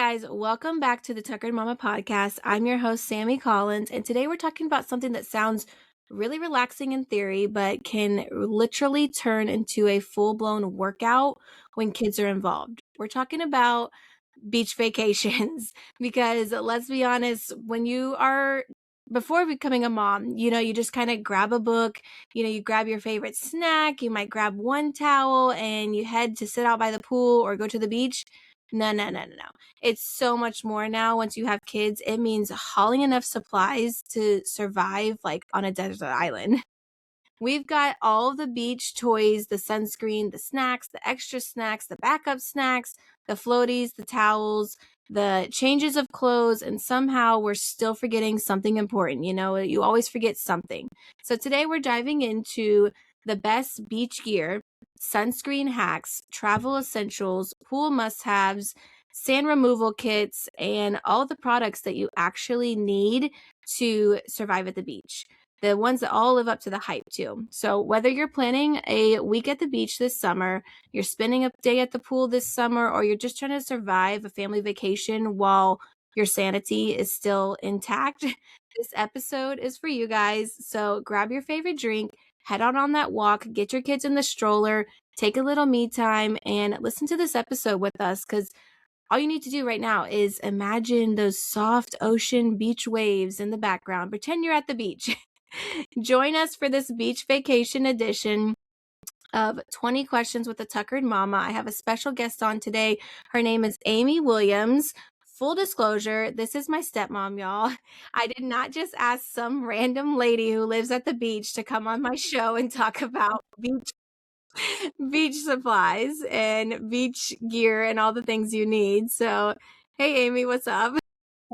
guys, welcome back to the Tuckered Mama podcast. I'm your host, Sammy Collins, and today we're talking about something that sounds really relaxing in theory, but can literally turn into a full blown workout when kids are involved. We're talking about beach vacations because let's be honest, when you are before becoming a mom, you just kind of grab a book, you grab your favorite snack, you might grab one towel and you head to sit out by the pool or go to the beach. No, no, no, no, no. It's so much more now. Once you have kids, it means hauling enough supplies to survive like on a desert island. We've got all the beach toys, the sunscreen, the snacks, the extra snacks, the backup snacks, the floaties, the towels, the changes of clothes, and somehow we're still forgetting something important. You always forget something. So today we're diving into the best beach gear, sunscreen hacks, travel essentials, pool must-haves, sand removal kits, and all the products that you actually need to survive at the beach, the ones that all live up to the hype too. So whether you're planning a week at the beach this summer, you're spending a day at the pool this summer, or you're just trying to survive a family vacation while your sanity is still intact, this episode is for you guys. So grab your favorite drink, head out on that walk, get your kids in the stroller, take a little me time, and listen to this episode with us, because all you need to do right now is imagine those soft ocean beach waves in the background. Pretend you're at the beach. Join us for this beach vacation edition of 20 Questions with the Tuckered Mama. I have a special guest on today. Her name is Amy Williams. Full disclosure, this is my stepmom, y'all. I did not just ask some random lady who lives at the beach to come on my show and talk about beach supplies and beach gear and all the things you need. So, hey Amy, what's up?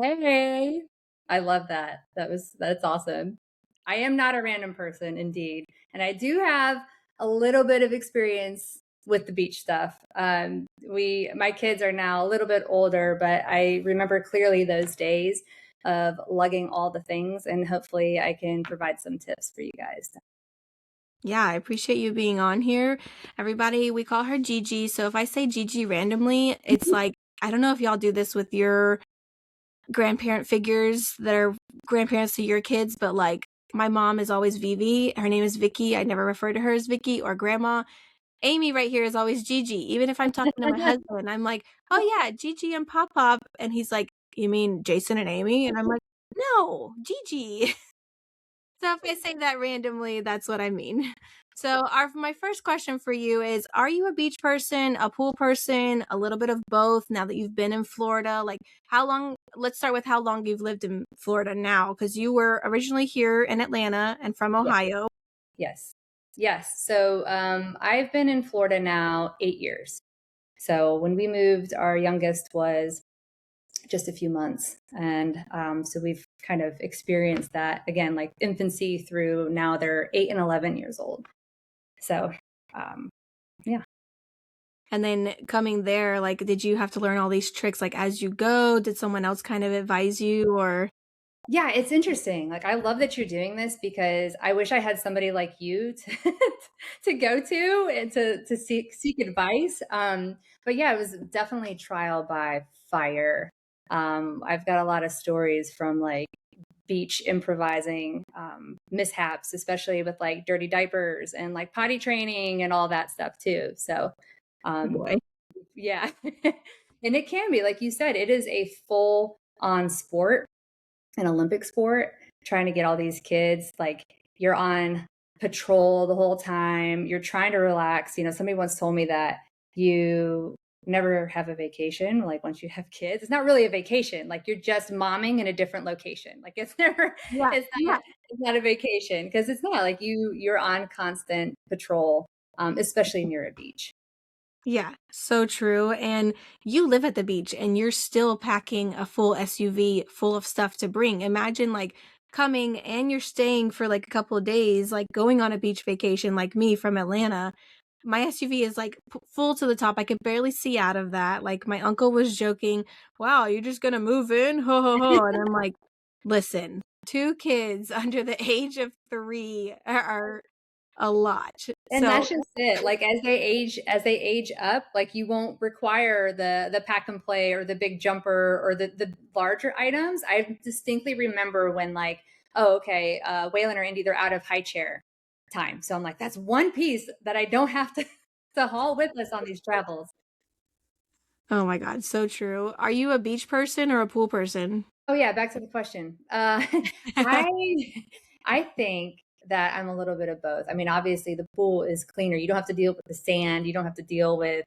Hey, I love that. That's awesome. I am not a random person, indeed, and I do have a little bit of experience with the beach stuff. My kids are now a little bit older, but I remember clearly those days of lugging all the things, and hopefully, I can provide some tips for you guys. Yeah, I appreciate you being on here. Everybody, we call her Gigi. So if I say Gigi randomly, it's like, I don't know if y'all do this with your grandparent figures that are grandparents to your kids, but like my mom is always Vivi. Her name is Vicky. I never refer to her as Vicky or grandma. Amy right here is always Gigi. Even if I'm talking to my husband, I'm like, oh yeah, Gigi and Pop Pop. And he's like, you mean Jason and Amy? And I'm like, no, Gigi. So if I say that randomly, that's what I mean. So my first question for you is, are you a beach person, a pool person, a little bit of both now that you've been in Florida? Like how long, let's start with how long you've lived in Florida now, because you were originally here in Atlanta and from Yeah. Ohio. Yes. Yes. So I've been in Florida now 8 years. So when we moved, our youngest was just a few months. And so we've kind of experienced that again, like infancy through now they're 8 and 11 years old. So, yeah. And then coming there, like, did you have to learn all these tricks like as you go? Did someone else kind of advise you or? Yeah, it's interesting. Like, I love that you're doing this because I wish I had somebody like you to, to go to and to seek advice. But yeah, it was definitely trial by fire. I've got a lot of stories from like beach improvising mishaps, especially with like dirty diapers and like potty training and all that stuff too. So, um, Boy. yeah. And it can be, like you said, it is a full on sport, an Olympic sport, trying to get all these kids, like you're on patrol the whole time. You're trying to relax. Somebody once told me that you never have a vacation. Like once you have kids, it's not really a vacation. Like you're just momming in a different location. Like it's never, Yeah. Yeah. it's not a vacation because it's not like you're on constant patrol, especially near a beach. Yeah, so true. And you live at the beach and you're still packing a full SUV full of stuff to bring. Imagine like coming and you're staying for like a couple of days, like going on a beach vacation like me from Atlanta. My SUV is like full to the top. I could barely see out of that. Like my uncle was joking, wow, you're just gonna move in? Ho ho ho. And I'm like, listen, two kids under the age of 3 are a lot. And So that's just it. Like as they age up, like you won't require the pack and play or the big jumper or the larger items. I distinctly remember when like, oh, okay, Waylon or Indy, they're out of high chair time. So I'm like, that's one piece that I don't have to to haul with us on these travels. oh my God, so true. Are you a beach person or a pool person? Oh yeah, back to the question. I I think that I'm a little bit of both. I mean, obviously the pool is cleaner. You don't have to deal with the sand. You don't have to deal with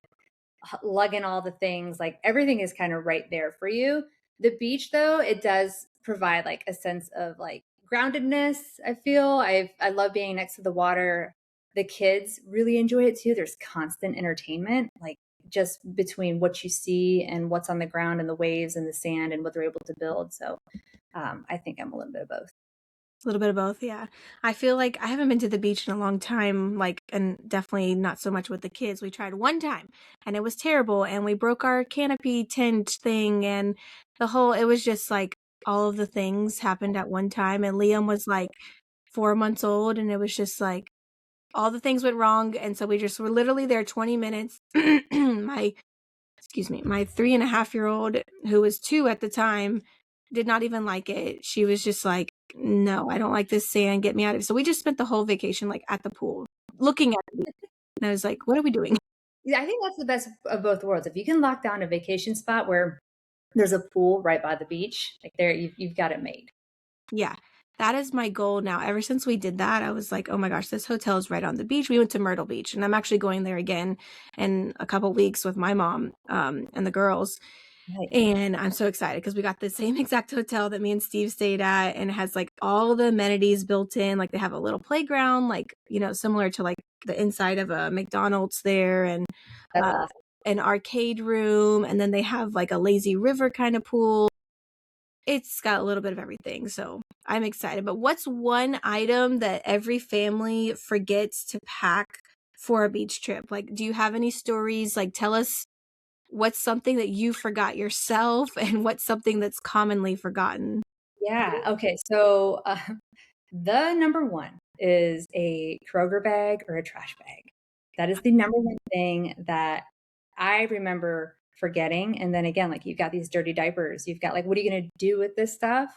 lugging all the things. Like everything is kind of right there for you. The beach, though, it does provide like a sense of like groundedness. I feel I love being next to the water. The kids really enjoy it too. There's constant entertainment, like just between what you see and what's on the ground and the waves and the sand and what they're able to build. So I think I'm a little bit of both. A little bit of both, yeah. I feel like I haven't been to the beach in a long time, like, and definitely not so much with the kids. We tried one time and it was terrible, and we broke our canopy tent thing, and it was just like all of the things happened at one time. And Liam was like 4 months old, and it was just like all the things went wrong. And so we just were literally there 20 minutes. My 3.5-year-old, who was 2 at the time, did not even like it. She was just like, no, I don't like this sand. Get me out of it. So we just spent the whole vacation like at the pool, looking at the beach. And I was like, what are we doing? Yeah, I think that's the best of both worlds. If you can lock down a vacation spot where there's a pool right by the beach, like there, you've got it made. Yeah, that is my goal now. Ever since we did that, I was like, oh my gosh, this hotel is right on the beach. We went to Myrtle Beach, and I'm actually going there again in a couple weeks with my mom and the girls. Nice. And I'm so excited because we got the same exact hotel that me and Steve stayed at, and it has like all the amenities built in. Like they have a little playground, like, similar to like the inside of a McDonald's there, and That's uh, awesome. an arcade room. And then they have like a lazy river kind of pool. It's got a little bit of everything. So I'm excited. But what's one item that every family forgets to pack for a beach trip? Like, do you have any stories? Like, tell us what's something that you forgot yourself and what's something that's commonly forgotten? Yeah. Okay. So the number one is a Kroger bag or a trash bag. That is the number one thing that I remember forgetting. And then again, like you've got these dirty diapers. You've got like, what are you going to do with this stuff?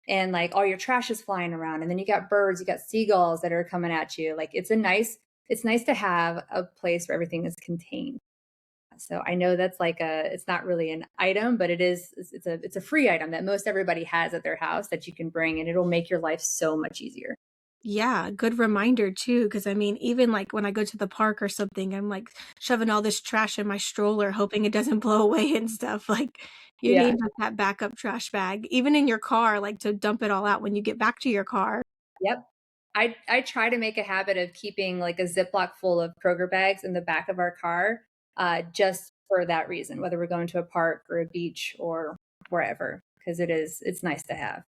And like all your trash is flying around. And then you got birds, you got seagulls that are coming at you. Like it's nice to have a place where everything is contained. So I know that's like it's not really an item, but it's a free item that most everybody has at their house that you can bring and it'll make your life so much easier. Yeah, good reminder too. Because I mean, even like when I go to the park or something, I'm like shoving all this trash in my stroller, hoping it doesn't blow away and stuff. Like you Yeah. need like, that backup trash bag, even in your car, like to dump it all out when you get back to your car. Yep. I try to make a habit of keeping like a Ziploc full of Kroger bags in the back of our car, just for that reason, whether we're going to a park or a beach or wherever, because it's nice to have.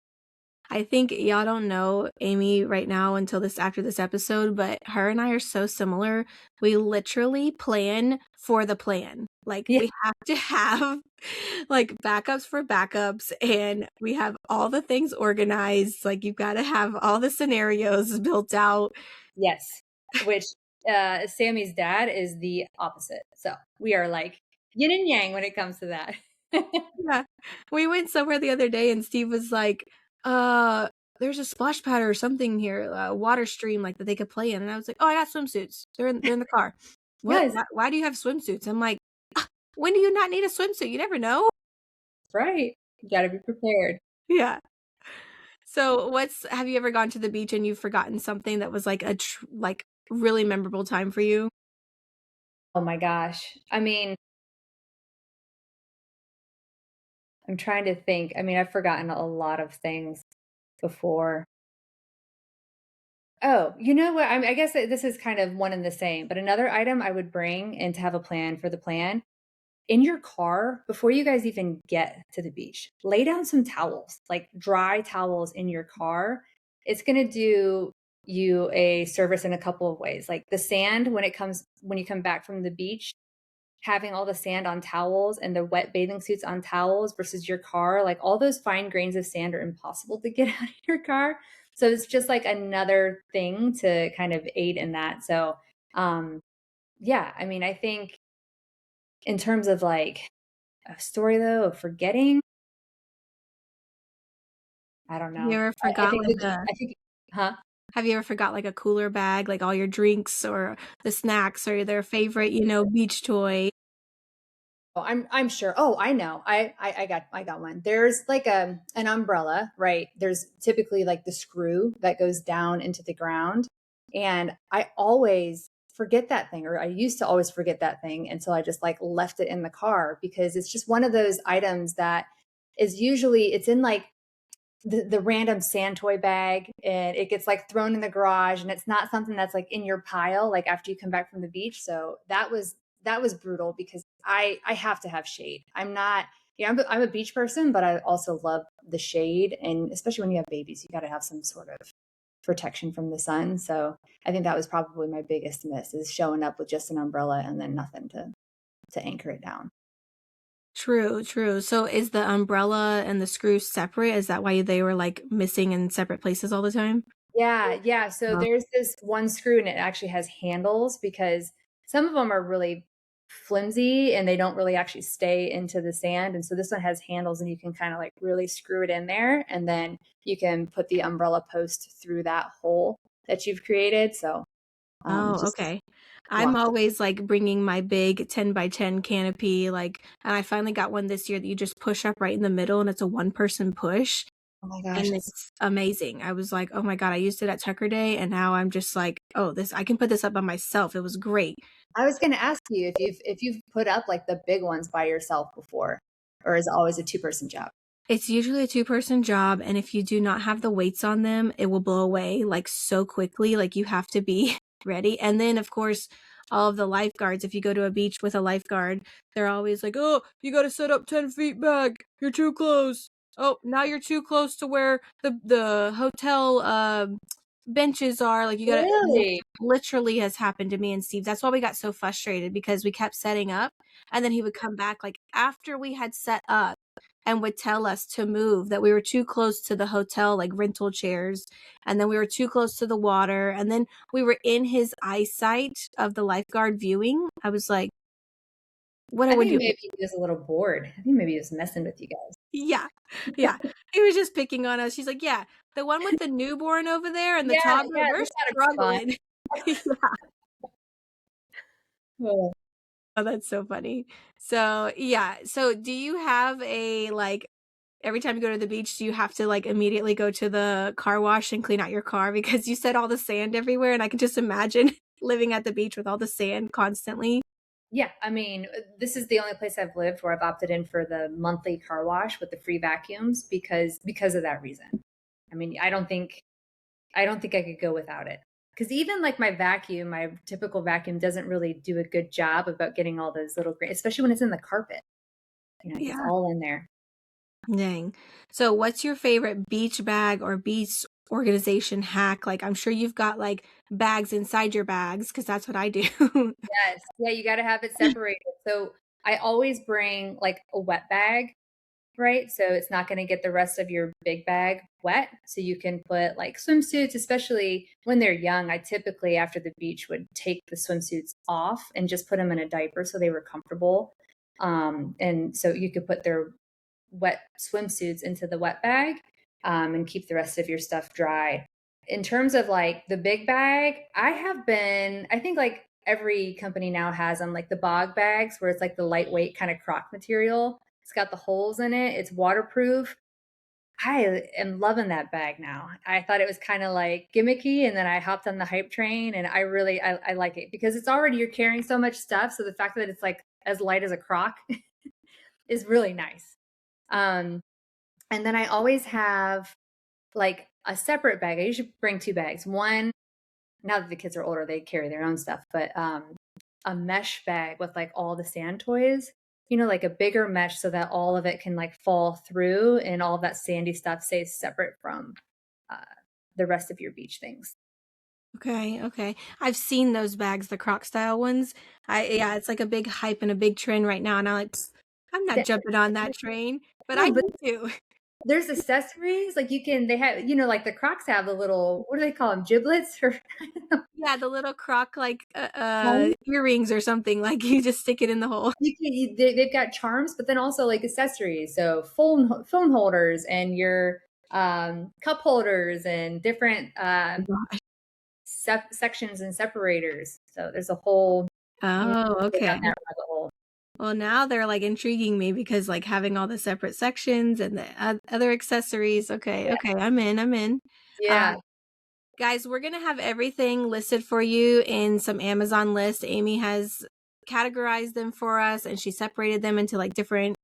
I think y'all don't know Amy right now until this after this episode, but her and I are so similar. We literally plan for the plan. Like Yeah. we have to have like backups for backups, and we have all the things organized. Like you've got to have all the scenarios built out. Yes. Which Sammy's dad is the opposite. So we are like yin and yang when it comes to that. Yeah. We went somewhere the other day and Steve was like, uh, there's a splash pad or something here, a water stream like that they could play in. And I was like, oh, I got swimsuits. They're in the car. What? Yes, Why do you have swimsuits? I'm like, "Ah, when do you not need a swimsuit? You never know." right. You got to be prepared. Yeah. So have you ever gone to the beach and you've forgotten something that was like like really memorable time for you? Oh my gosh. I mean, I'm trying to think. I mean, I've forgotten a lot of things before. Oh, you know what? I guess that this is kind of one and the same, but another item I would bring and to have a plan for the plan in your car before you guys even get to the beach. Lay down some towels, like dry towels in your car. It's going to do you a service in a couple of ways. Like the sand when you come back from the beach, having all the sand on towels and the wet bathing suits on towels versus your car, like all those fine grains of sand are impossible to get out of your car. So it's just like another thing to kind of aid in that. So, um, yeah, I mean, I think in terms of like a story though of forgetting, I don't Have you know. ever I forgot think like a I think huh? have you ever forgot like a cooler bag, like all your drinks or the snacks or their favorite, beach toy? Oh, I'm sure. Oh, I know. I got one. There's like an umbrella, right? There's typically like the screw that goes down into the ground. And I always forget that thing, or I used to always forget that thing until I just like left it in the car because it's just one of those items that is usually it's in like the random sand toy bag and it gets like thrown in the garage and it's not something that's like in your pile like after you come back from the beach. So that was brutal because I have to have shade. I'm not yeah, I'm a beach person, but I also love the shade. And especially when you have babies, you got to have some sort of protection from the sun. So I think that was probably my biggest miss is showing up with just an umbrella and then nothing to anchor it down. True, true. So is the umbrella and the screw separate? Is that why they were like missing in separate places all the time? Yeah, yeah. So Oh, there's this one screw and it actually has handles because some of them are really flimsy and they don't really actually stay into the sand. And so this one has handles and you can kind of like really screw it in there and then you can put the umbrella post through that hole that you've created. So oh, just okay. I'm walk. always like bringing my big 10 by 10 canopy, and I finally got one this year that you just push up right in the middle and it's a one person push. Oh my gosh, And it's amazing. I was like, "Oh my god, I used it at Tucker Day," and now I'm just like, "Oh, this I can put this up by myself." It was great. I was going to ask you if you've put up like the big ones by yourself before, or is it always a two-person job? It's usually a two-person job, and if you do not have the weights on them, it will blow away, like, so quickly, like, you have to be ready, and then, of course, all of the lifeguards, if you go to a beach with a lifeguard, they're always like, "Oh, you gotta set up 10 feet back. You're too close. Oh, now you're too close to where the hotel, benches are, like, you gotta" this Really? literally has happened to me and Steve. That's why we got so frustrated because we kept setting up, and then he would come back, like, after we had set up and would tell us to move, that we were too close to the hotel, like, rental chairs, and then we were too close to the water, and then we were in his eyesight of the lifeguard viewing. I was like, "What are I we think doing?" maybe he was a little bored. I think maybe he was messing with you guys. Yeah. Yeah. He was just picking on us. She's like, "Yeah, the one with the newborn over there and the Yeah, toddler, yeah, they're this gotta be fun. struggling." Yeah. Oh. Oh, that's so funny. So, yeah. So, do you have every time you go to the beach, do you have to, like, immediately go to the car wash and clean out your car? Because you said all the sand everywhere, and I can just imagine living at the beach with all the sand constantly. Yeah, I mean, this is the only place I've lived where I've opted in for the monthly car wash with the free vacuums because of that reason. I mean, I don't think I could go without it. Because even like my vacuum, my typical vacuum doesn't really do a good job about getting all those little grains, especially when it's in the carpet. It gets Yeah. all in there. Dang. So, what's your favorite beach bag or beach organization hack? Like, I'm sure you've got, like, bags inside your bags, because that's what I do. Yes. Yeah, you got to have it separated. So I always bring like a wet bag, right? So it's not going to get the rest of your big bag wet. So you can put like swimsuits, especially when they're young. I typically, after the beach, would take the swimsuits off and just put them in a diaper so they were comfortable. And so you could put their wet swimsuits into the wet bag and keep the rest of your stuff dry. In terms of like the big bag, I think like every company now has them, like the bog bags where it's like the lightweight kind of croc material. It's got the holes in it, it's waterproof. I am loving that bag now. I thought it was kind of like gimmicky, and then I hopped on the hype train, and I like it because it's already you're carrying so much stuff. So the fact that it's like as light as a croc is really nice. Um, and then I always have like a separate bag. I usually bring two bags. One, now that the kids are older, they carry their own stuff, but a mesh bag with like all the sand toys, like a bigger mesh so that all of it can like fall through and all of that sandy stuff stays separate from uh, the rest of your beach things. Okay, okay. I've seen those bags, the croc style ones. Yeah, it's like a big hype and a big trend right now, and I'm like, "Psst, I'm not Th- jumping on that train," but I No, but need to. there's accessories, like, they have, like, the Crocs have the little, what do they call them, giblets or Yeah, the little croc, like, charms? earrings or something, like, you just stick it in the hole. They've got charms, but then also, like, accessories, so phone holders and your, cup holders and different, sections and separators, so there's a whole you can Oh, go down okay. that rabbit hole. Well, now they're, like, intriguing me because, like, having all the separate sections and the other accessories. Okay, Yeah. okay, I'm in. Uh, Yeah. guys, we're gonna have everything listed for you in some Amazon list. Amy has categorized them for us, and she separated them into, like, different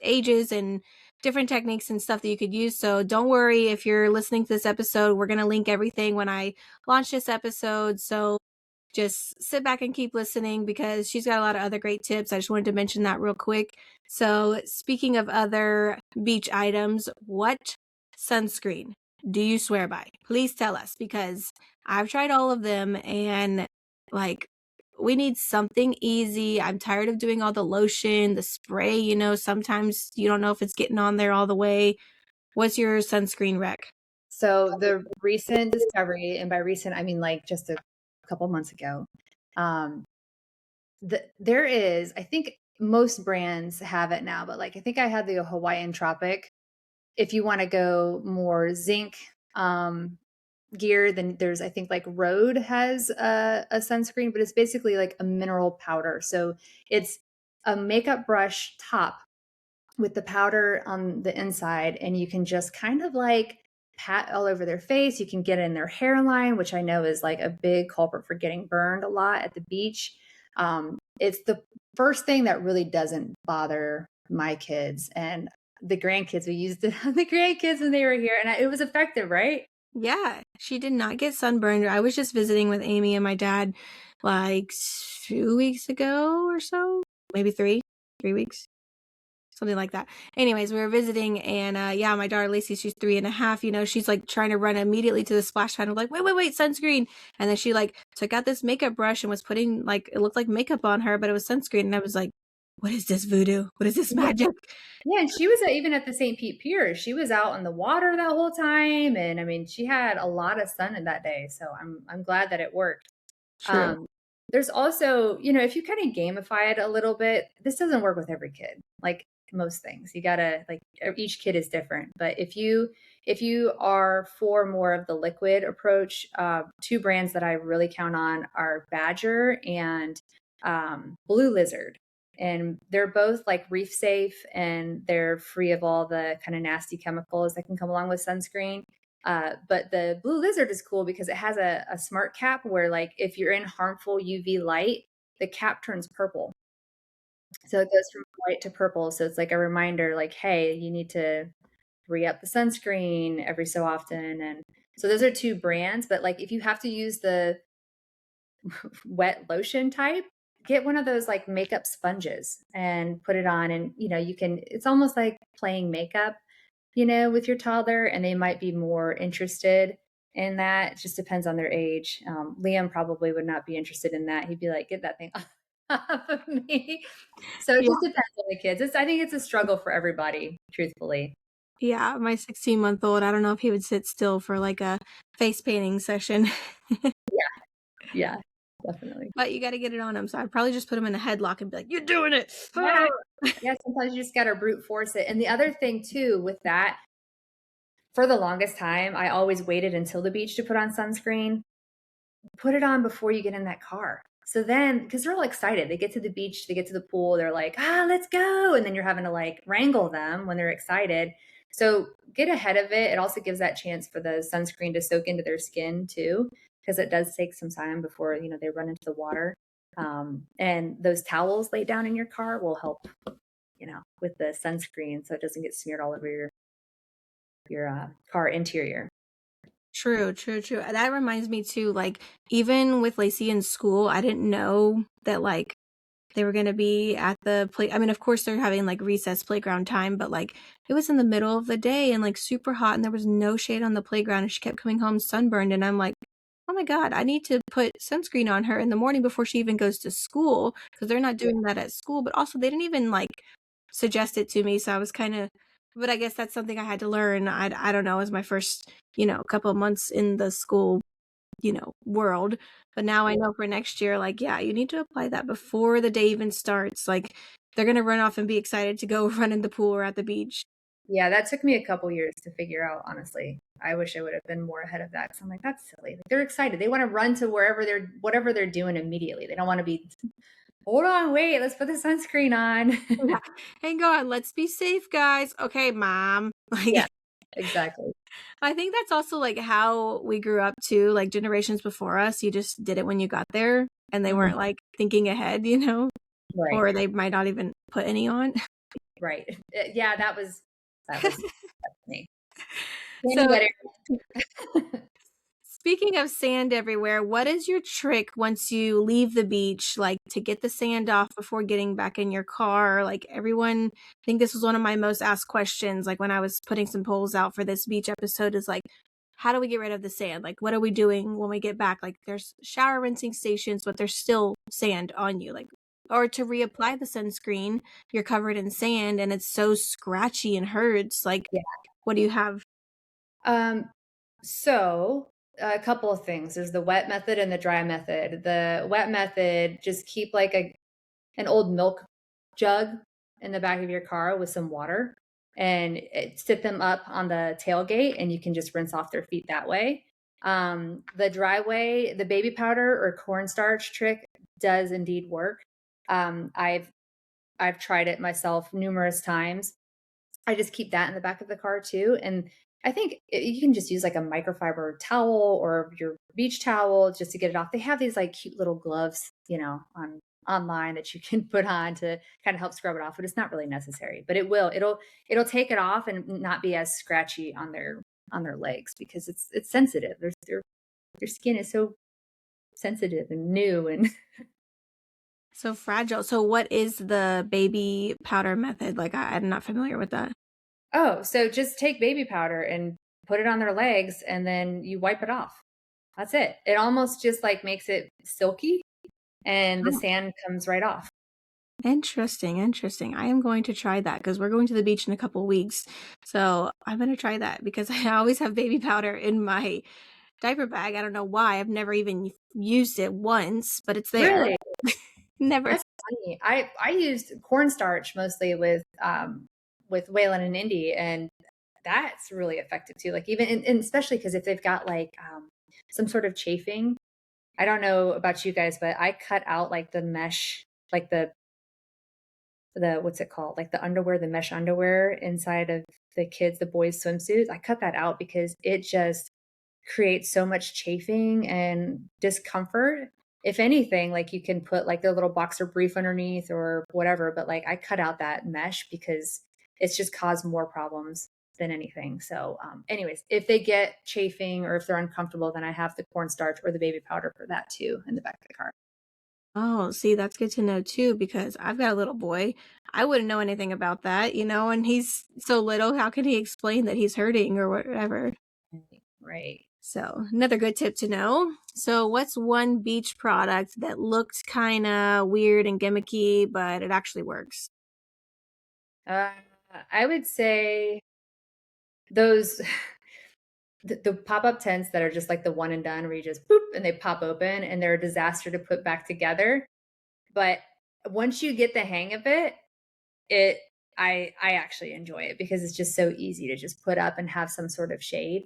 ages and different techniques and stuff that you could use. So don't worry if you're listening to this episode. We're gonna link everything when I launch this episode. So just sit back and keep listening because she's got a lot of other great tips. I just wanted to mention that real quick. So, speaking of other beach items, what sunscreen do you swear by? Please tell us because I've tried all of them and like we need something easy. I'm tired of doing all the lotion, the spray, sometimes you don't know if it's getting on there all the way. What's your sunscreen rec? So, the recent discovery, and by recent, I mean, like, just a couple months ago, um, there is, I think most brands have it now, but, like, I think I had the Hawaiian Tropic. If you wanna go more zinc, gear, then there's, I think, like, Rhode has a sunscreen, but it's basically like a mineral powder. So it's a makeup brush top with the powder on the inside, and you can just kind of like pat all over their face. You can get in their hairline, which I know is like a big culprit for getting burned a lot at the beach. It's the first thing that really doesn't bother my kids and the grandkids. We used it on the grandkids when they were here, and it was effective, right? Yeah, she did not get sunburned. I was just visiting with Amy and my dad like 2 weeks ago or so, maybe 3 weeks, something like that. Anyways, we were visiting and yeah, my daughter Lacey, she's 3.5, she's like trying to run immediately to the splash pad. I'm like, wait, sunscreen. And then she like took out this makeup brush and was putting like, it looked like makeup on her, but it was sunscreen. And I was like, what is this voodoo? What is this Yeah. magic? Yeah, and she was even at the St. Pete Pier. She was out in the water that whole time, and I mean, she had a lot of sun in that day. So I'm glad that it worked. True. Um, there's also, if you kind of gamify it a little bit, this doesn't work with every kid. Like most things, you gotta like each kid is different. But if you are for more of the liquid approach, two brands that I really count on are Badger and Blue Lizard. And they're both like reef safe and they're free of all the kind of nasty chemicals that can come along with sunscreen. But the Blue Lizard is cool because it has a smart cap where, like, if you're in harmful UV light, the cap turns purple. So it goes from white to purple. So it's like a reminder, like, hey, you need to re up the sunscreen every so often. And so those are two brands. But like, if you have to use the wet lotion type, get one of those like makeup sponges and put it on. And, it's almost like playing makeup, with your toddler, and they might be more interested in that. It just depends on their age. Liam probably would not be interested in that. He'd be like, get that thing off of me. So it Yeah. just depends on the kids. I think it's a struggle for everybody, truthfully. Yeah, my 16-month-old, I don't know if he would sit still for like a face painting session. Yeah, yeah, definitely. But you got to get it on him. So I'd probably just put him in a headlock and be like, "You're doing it." Yeah. Yeah, sometimes you just gotta brute force it. And the other thing too with that, for the longest time, I always waited until the beach to put on sunscreen. Put it on before you get in that car. So then, because they're all excited, they get to the beach, they get to the pool, they're like, let's go. And then you're having to like wrangle them when they're excited. So get ahead of it. It also gives that chance for the sunscreen to soak into their skin too, because it does take some time before, they run into the water. And those towels laid down in your car will help, with the sunscreen so it doesn't get smeared all over your car interior. True, true, true. That reminds me too, like, even with Lacey in school, I didn't know that, like, they were gonna be at the play. I mean, of course, they're having like recess playground time, but like it was in the middle of the day and like super hot, and there was no shade on the playground, and she kept coming home sunburned. And I'm like, oh my God, I need to put sunscreen on her in the morning before she even goes to school because they're not Yeah. doing that at school. But also, they didn't even like suggest it to me, so I was kind of But I guess that's something I had to learn. I don't know, it was my first, couple of months in the school, world. But now I know for next year, like, yeah, you need to apply that before the day even starts. Like, they're gonna run off and be excited to go run in the pool or at the beach. Yeah, that took me a couple years to figure out, honestly. I wish I would have been more ahead of that. So I'm like, that's silly. Like, they're excited. They want to run to whatever they're doing immediately. They don't want to be, hold on, wait, let's put the sunscreen on. Yeah. Hang on, let's be safe, guys. Okay, mom. Yeah, Like, exactly. I think that's also like how we grew up too, like generations before us. You just did it when you got there and they Mhm. weren't like thinking ahead, Right, or they might not even put any on. right. Yeah, that was me. Sandy So, wet area. speaking of sand everywhere, what is your trick once you leave the beach, like to get the sand off before getting back in your car? Like everyone, I think this was one of my most asked questions, like when I was putting some polls out for this beach episode, is like, how do we get rid of the sand? Like, what are we doing when we get back? Like, there's shower rinsing stations, but there's still sand on you. Like, or to reapply the sunscreen, you're covered in sand and it's so scratchy and hurts. Like, Yeah. what do you have? Um, so a couple of things. There's the wet method and the dry method. The wet method, just keep like an old milk jug in the back of your car with some water and sit them up on the tailgate and you can just rinse off their feet that way. The dry way, the baby powder or cornstarch trick does indeed work. I've tried it myself numerous times. I just keep that in the back of the car too. And I think you can just use like a microfiber towel or your beach towel just to get it off. They have these like cute little gloves, on online that you can put on to kind of help scrub it off, but it's not really necessary. But it'll take it off and not be as scratchy on their legs because it's sensitive. Their skin is so sensitive and new and So fragile. So what is the baby powder method? Like I'm not familiar with that. oh, so just take baby powder and put it on their legs and then you wipe it off. That's it. It almost just like makes it silky and the Oh, sand comes right off. interesting, interesting. I am going to try that because we're going to the beach in a couple weeks. So I'm going to try that because I always have baby powder in my diaper bag. I don't know why. I've never even used it once, but it's there. Really? Never. That's funny. I used cornstarch mostly with Waylon and Indy, and that's really effective too. Like even and especially because if they've got like some sort of chafing, I don't know about you guys, but I cut out like the mesh, like the what's it called? Like the underwear, the mesh underwear inside of the boys' swimsuits. I cut that out because it just creates so much chafing and discomfort. If anything, like you can put like the little boxer brief underneath or whatever, but like I cut out that mesh because it's just caused more problems than anything. So, anyways, if they get chafing or if they're uncomfortable, then I have the cornstarch or the baby powder for that too in the back of the car. Oh, see, that's good to know too because I've got a little boy. I wouldn't know anything about that, and he's so little. How can he explain that he's hurting or whatever? Right. So, another good tip to know. So, what's one beach product that looked kind of weird and gimmicky, but it actually works? Uh, I would say those the pop-up tents that are just like the one and done where you just boop and they pop open and they're a disaster to put back together. But once you get the hang of it, it I actually enjoy it because it's just so easy to just put up and have some sort of shade.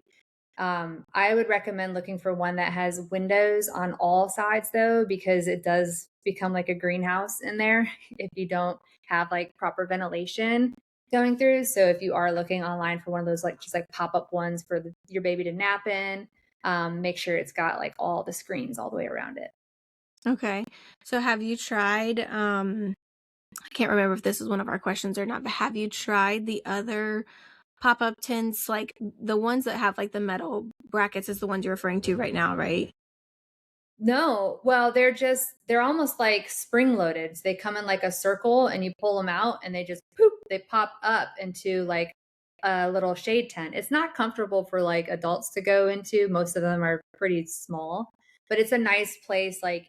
I would recommend looking for one that has windows on all sides though, because it does become like a greenhouse in there if you don't have like proper ventilation going through. So if you are looking online for one of those like just like pop up ones for your baby to nap in, make sure it's got like all the screens all the way around it. Okay. So, have you tried, I can't remember if this is one of our questions or not, but have you tried the other pop-up tents, like the ones that have like the metal brackets is the ones you're referring to right now, right? No, well, they're almost like spring loaded. So they come in like a circle and you pull them out and they just poop, they pop up into like a little shade tent. It's not comfortable for like adults to go into. Most of them are pretty small, but it's a nice place. Like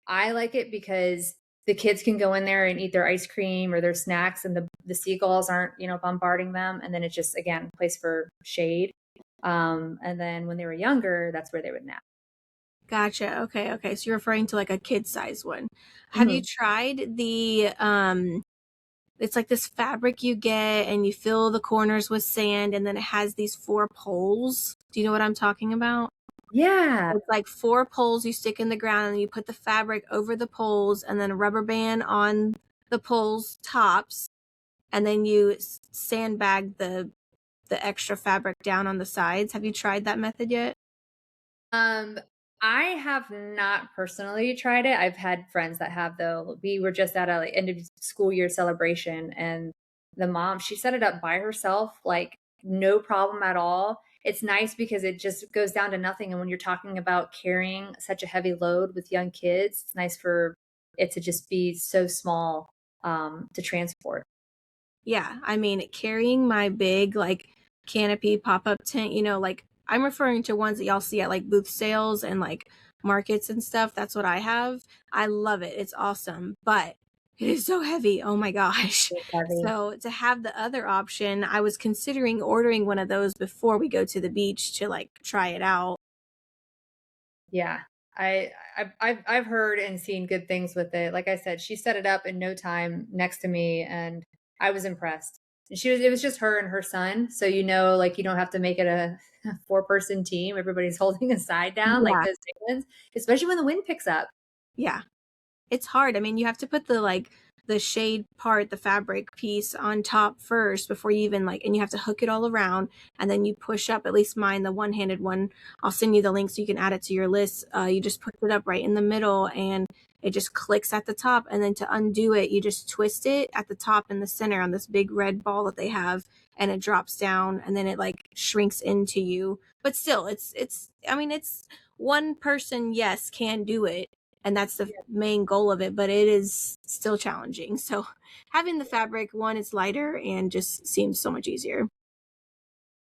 I like it because the kids can go in there and eat their ice cream or their snacks, and the seagulls aren't, bombarding them. And then it's just, again, a place for shade. And then when they were younger, that's where they would nap. Gotcha. Okay, okay. So you're referring to like a kid size one. Have you Mhm. tried the it's like this fabric you get and you fill the corners with sand and then it has these four poles. Do you know what I'm talking about? Yeah. It's like four poles you stick in the ground and you put the fabric over the poles and then a rubber band on the poles tops and then you sandbag the extra fabric down on the sides. Have you tried that method yet? Um, I have not personally tried it. I've had friends that have though. We were just at a like, end of school year celebration, and the mom, she set it up by herself, like no problem at all. It's nice because it just goes down to nothing. And when you're talking about carrying such a heavy load with young kids, it's nice for it to just be so small to transport. Yeah, I mean, carrying my big like canopy pop-up tent, like I'm referring to ones that y'all see at like booth sales and like markets and stuff. That's what I have. I love it. It's awesome, but it is so heavy. Oh my gosh. It's heavy. So to have the other option, I was considering ordering one of those before we go to the beach to like try it out. Yeah. I've heard and seen good things with it. Like I said, she set it up in no time next to me, and I was impressed. And it was just her and her son. So, like you don't have to make it a four-person team. Everybody's holding a side down like Yeah. those chickens, especially when the wind picks up. Yeah. It's hard. I mean, you have to put the shade part, the fabric piece on top first before you even like, and you have to hook it all around and then you push up, at least mine, the one-handed one. I'll send you the link so you can add it to your list. You just push it up right in the middle and it just clicks at the top. And then to undo it, you just twist it at the top in the center on this big red ball that they have and it drops down and then it like shrinks into you. But still, I mean, it's one person, yes, can do it and that's the main goal of it, but it is still challenging. So having the fabric, one, it's lighter and just seems so much easier.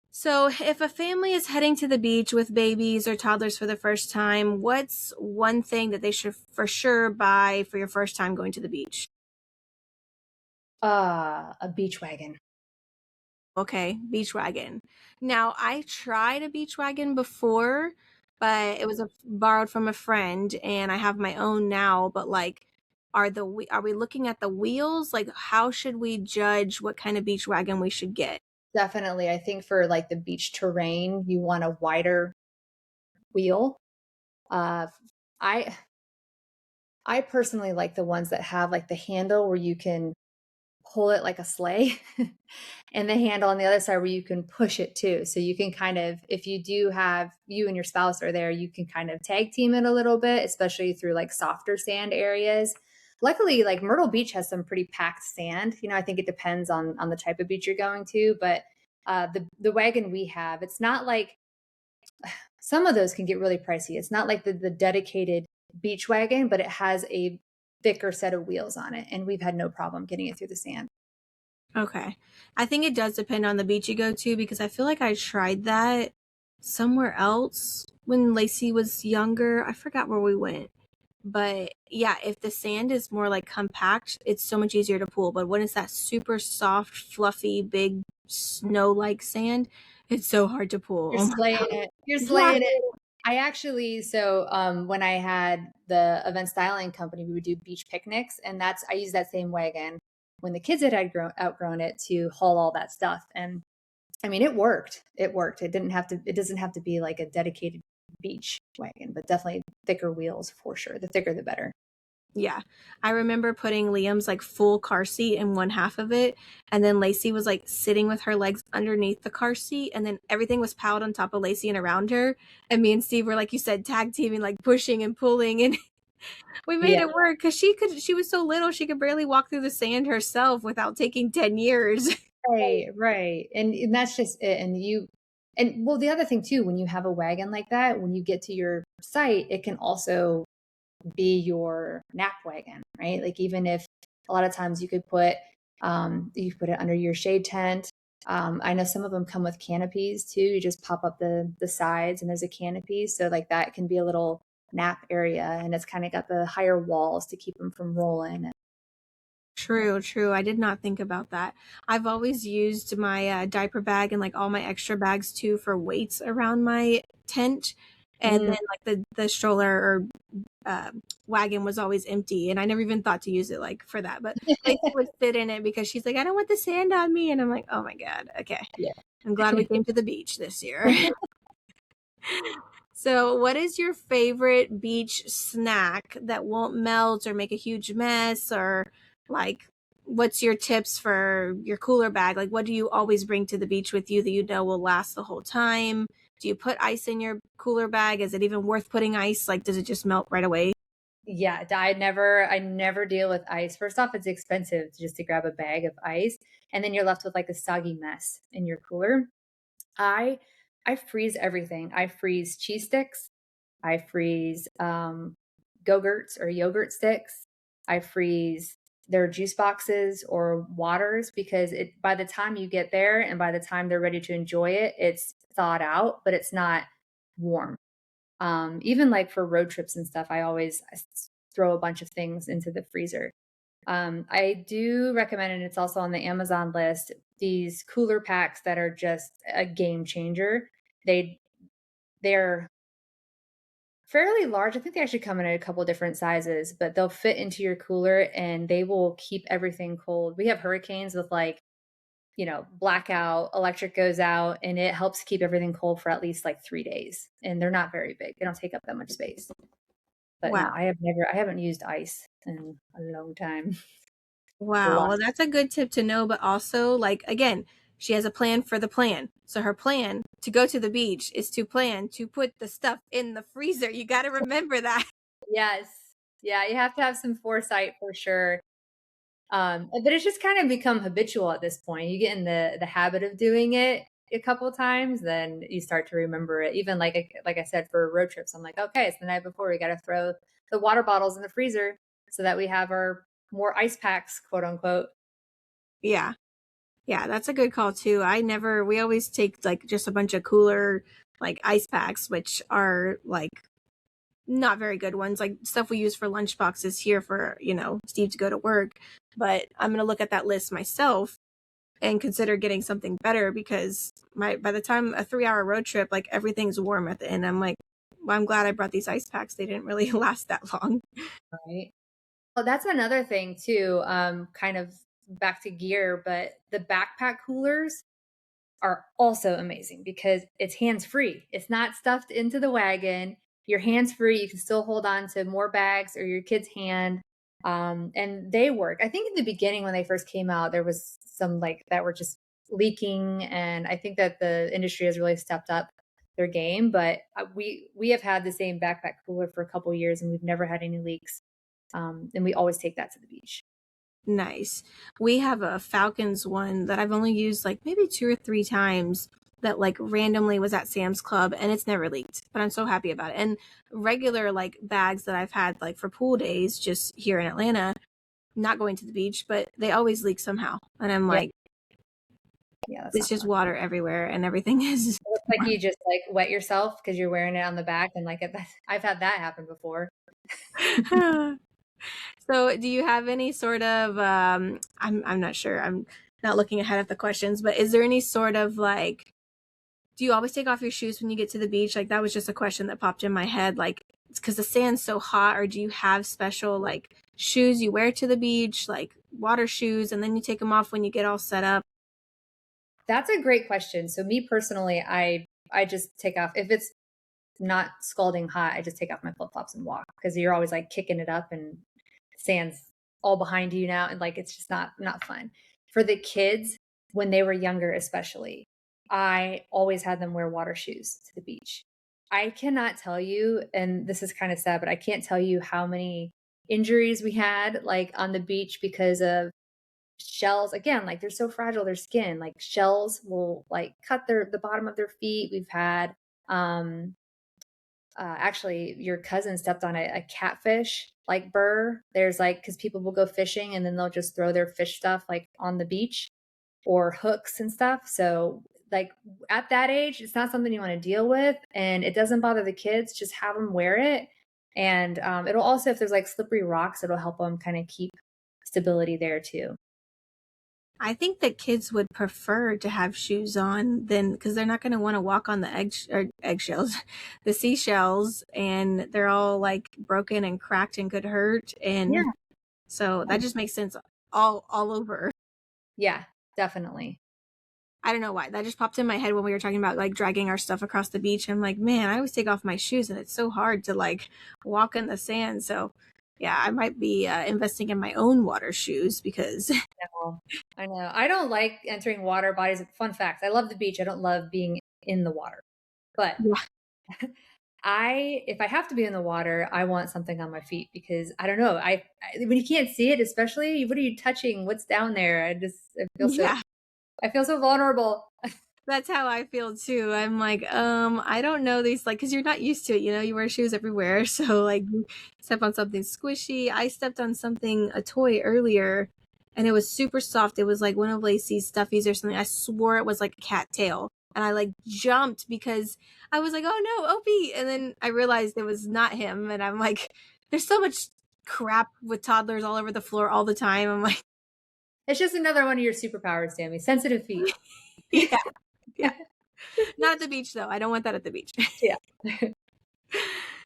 So if a family is heading to the beach with babies or toddlers for the first time, what's one thing that they should for sure buy for your first time going to the beach? A beach wagon. Okay, beach wagon. Now, I tried a beach wagon before, but it was borrowed from a friend and I have my own now, but like are we looking at the wheels? Like how should we judge what kind of beach wagon we should get? Definitely. I think for like the beach terrain, you want a wider wheel. Uh, I I personally like the ones that have like the handle where you can pull it like a sleigh and the handle on the other side where you can push it too. So you can kind of, if you do have you and your spouse are there, you can kind of tag team it a little bit, especially through like softer sand areas. Luckily, like Myrtle Beach has some pretty packed sand. I think it depends on the type of beach you're going to, but the wagon we have, it's not like some of those can get really pricey. It's not like the dedicated beach wagon, but it has a thicker set of wheels on it, and we've had no problem getting it through the sand. Okay. I think it does depend on the beach you go to because I feel like I tried that somewhere else when Lacey was younger. I forgot where we went. But yeah, if the sand is more like compact, it's so much easier to pull. But when it's that super soft, fluffy, big snow-like sand, it's so hard to pull. You're Oh my slaying God. it. You're Yeah. slaying it. I actually when I had the event styling company, we would do beach picnics, and I used that same wagon when the kids had outgrown it to haul all that stuff. And I mean, it worked. It worked. It doesn't have to be like a dedicated beach wagon, but definitely thicker wheels for sure. The thicker the better. Yeah. I remember putting Liam's like full car seat in one half of it. And then Lacey was like sitting with her legs underneath the car seat. And then everything was piled on top of Lacey and around her. And me and Steve were, like you said, tag teaming, like pushing and pulling. And we made Yeah. it work because she was so little, she could barely walk through the sand herself without taking 10 years. Right, right. And that's just it. And well, the other thing too, when you have a wagon like that, when you get to your site, it can also be your nap wagon, right? Like even if a lot of times you could put it under your shade tent. I know some of them come with canopies too. You just pop up the sides and there's a canopy. So like that can be a little nap area, and it's kind of got the higher walls to keep them from rolling. True, true. I did not think about that. I've always used my diaper bag and like all my extra bags too for weights around my tent. And Mm, then like the stroller or wagon was always empty, and I never even thought to use it like for that. But Lacey would sit in it because she's like, I don't want the sand on me, and I'm like, oh my god, okay. yeah. I'm glad we came to the beach this year. So, what is your favorite beach snack that won't melt or make a huge mess? Or, like, what's your tips for your cooler bag? Like, what do you always bring to the beach with you that you know will last the whole time? Do you put ice in your cooler bag? Is it even worth putting ice? Like, does it just melt right away? Yeah, I never deal with ice. First off, it's expensive just to grab a bag of ice, and then you're left with like a soggy mess in your cooler. I I freeze everything. I freeze cheese sticks. I freeze Go-Gurts or yogurt sticks. I freeze their juice boxes or waters because it by the time you get there and by the time they're ready to enjoy it, it's thawed out, but it's not warm. Even like for road trips and stuff, throw a bunch of things into the freezer. I do recommend, and it's also on the Amazon list, these cooler packs that are just a game changer. They they're fairly large. I think they actually come in a couple different sizes, but they'll fit into your cooler and they will keep everything cold. We have hurricanes with like, blackout, electric goes out, and it helps keep everything cold for at least like 3 days. And they're not very big. They don't take up that much space. But no, Wow. I haven't used ice in a long time. It's a Wow. lot. Well, that's a good tip to know, but also, like, again, she has a plan for the plan. So her plan to go to the beach is to plan to put the stuff in the freezer. You got to remember that. Yes. Yeah, you have to have some foresight for sure. But it's just kind of become habitual at this point. You get in the habit of doing it a couple times, then you start to remember it. Even like I said, for road trips, I'm like, okay, it's the night before. We got to throw the water bottles in the freezer so that we have our more ice packs, quote unquote. Yeah. Yeah, that's a good call too. We always take like just a bunch of cooler, like ice packs, which are like not very good ones, like stuff we use for lunch boxes here for, Steve to go to work. But I'm going to look at that list myself and consider getting something better because by the time a 3 hour road trip, like everything's warm at the end. I'm like, well, I'm glad I brought these ice packs. They didn't really last that long. Right. Well, that's another thing too. Kind of back to gear, but the backpack coolers are also amazing because it's hands free. It's not stuffed into the wagon. You're hands free. You can still hold on to more bags or your kid's hand. And they work. I think in the beginning when they first came out, there was some like that were just leaking, and I think that the industry has really stepped up their game. But we have had the same backpack cooler for a couple years, and we've never had any leaks. And we always take that to the beach. Nice. We have a Falcons one that I've only used like maybe 2 or 3 times that like randomly was at Sam's Club and it's never leaked. But I'm so happy about it. And regular like bags that I've had like for pool days just here in Atlanta, not going to the beach, but they always leak somehow. And I'm Yeah, like, yeah, that's it's not just fun. water everywhere and everything is It looks like you just like wet yourself because you're wearing it on the back, and like I've had that happen before. warm. So, do you have any sort of I'm not sure. I'm not looking ahead of the questions, but is there any sort of like do you always take off your shoes when you get to the beach? Like that was just a question that popped in my head like it's cuz the sand's so hot, or do you have special like shoes you wear to the beach, like water shoes, and then you take them off when you get all set up? That's a great question. So me personally, I just take off if it's not scalding hot. I just take off my flip flops and walk because you're always like kicking it up and sand's all behind you now, and like it's just not fun for the kids when they were younger, especially. I always had them wear water shoes to the beach. I cannot tell you, and this is kind of sad, but I can't tell you how many injuries we had like on the beach because of shells. Again, like they're so fragile, their skin, like shells will like cut the bottom of their feet. We've had um actually your cousin stepped on a catfish like burr. There's like because people will go fishing and then they'll just throw their fish stuff like on the beach or hooks and stuff. So like at that age, it's not something you want to deal with, and it doesn't bother the kids. Just have them wear it. And it'll also, if there's like slippery rocks, it'll help them kind of keep stability there too. I think that kids would prefer to have shoes on than because they're not going to want to walk on the eggshells, the seashells, and they're all like broken and cracked and could hurt. And Yeah. so that just makes sense all over. Yeah, definitely. I don't know why. That just popped in my head when we were talking about like dragging our stuff across the beach. I'm like, man, I always take off my shoes and it's so hard to like walk in the sand. So yeah, I might be investing in my own water shoes because No, I know. I don't like entering water bodies. Fun fact, I love the beach. I don't love being in the water. But yeah, if I have to be in the water, I want something on my feet because I don't know. When you can't see it, especially, what are you touching? What's down there? yeah. I feel so vulnerable. That's how I feel too. I'm like, I don't know these, like, because you're not used to it, you wear shoes everywhere. So, like, you step on something squishy. I stepped on something, a toy earlier, and it was super soft. It was like one of Lacey's stuffies or something. I swore it was like a cat tail. And I like jumped because I was like, oh no, Opie. And then I realized it was not him. And I'm like, there's so much crap with toddlers all over the floor all the time. I'm like, It's just another one of your superpowers, Sammy. Sensitive feet. yeah, yeah. Not at the beach though. I don't want that at the beach. Yeah.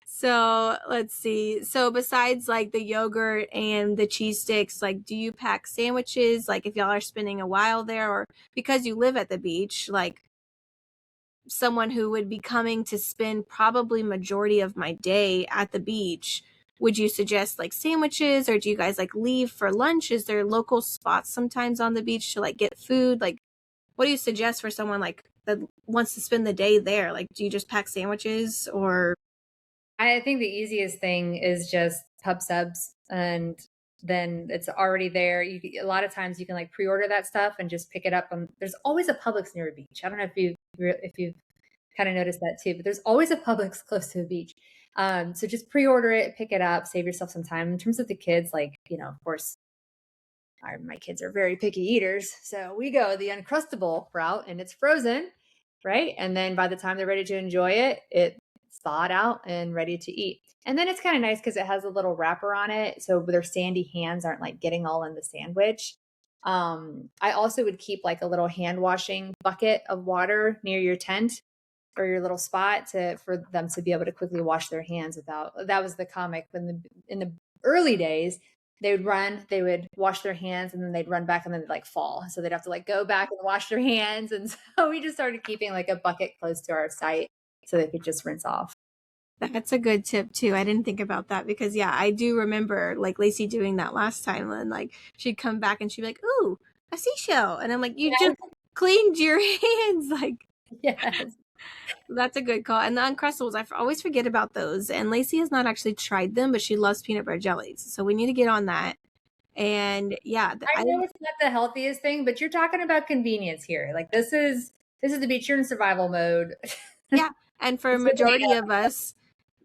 So let's see. So besides like the yogurt and the cheese sticks, like do you pack sandwiches? Like if y'all are spending a while there, or because you live at the beach, like someone who would be coming to spend probably majority of my day at the beach, would you suggest like sandwiches, or do you guys like leave for lunch? Is there local spots sometimes on the beach to like get food? Like what do you suggest for someone like that wants to spend the day there? Like do you just pack sandwiches or I think the easiest thing is just pub subs, and then it's already there. A lot of times you can like pre-order that stuff and just pick it up. There's always a Publix near a beach. I don't know if you've kind of noticed that too, but there's always a Publix close to a beach. So just pre-order it, pick it up, save yourself some time. In terms of the kids, like, of course, my kids are very picky eaters. So we go the Uncrustable route and it's frozen, right? And then by the time they're ready to enjoy it, it's thawed out and ready to eat. And then it's kind of nice because it has a little wrapper on it. So their sandy hands aren't like getting all in the sandwich. I also would keep like a little hand washing bucket of water near your tent or your little spot for them to be able to quickly wash their hands without. That was the comic in the early days. They would wash their hands and then they'd run back and then they'd like fall. So they'd have to like go back and wash their hands. And so we just started keeping like a bucket close to our site so they could just rinse off. That's a good tip too. I didn't think about that because yeah, I do remember like Lacey doing that last time and like she'd come back and she'd be like, "Ooh, a seashell." And I'm like, "You just cleaned your hands." Like Yes. that's a good call. And the Uncrustables, always forget about those. And Lacey has not actually tried them, but she loves peanut butter jellies. So we need to get on that. And yeah, I know it's not the healthiest thing, but you're talking about convenience here. Like this is the beach. You're in survival mode. yeah. And for a majority of us,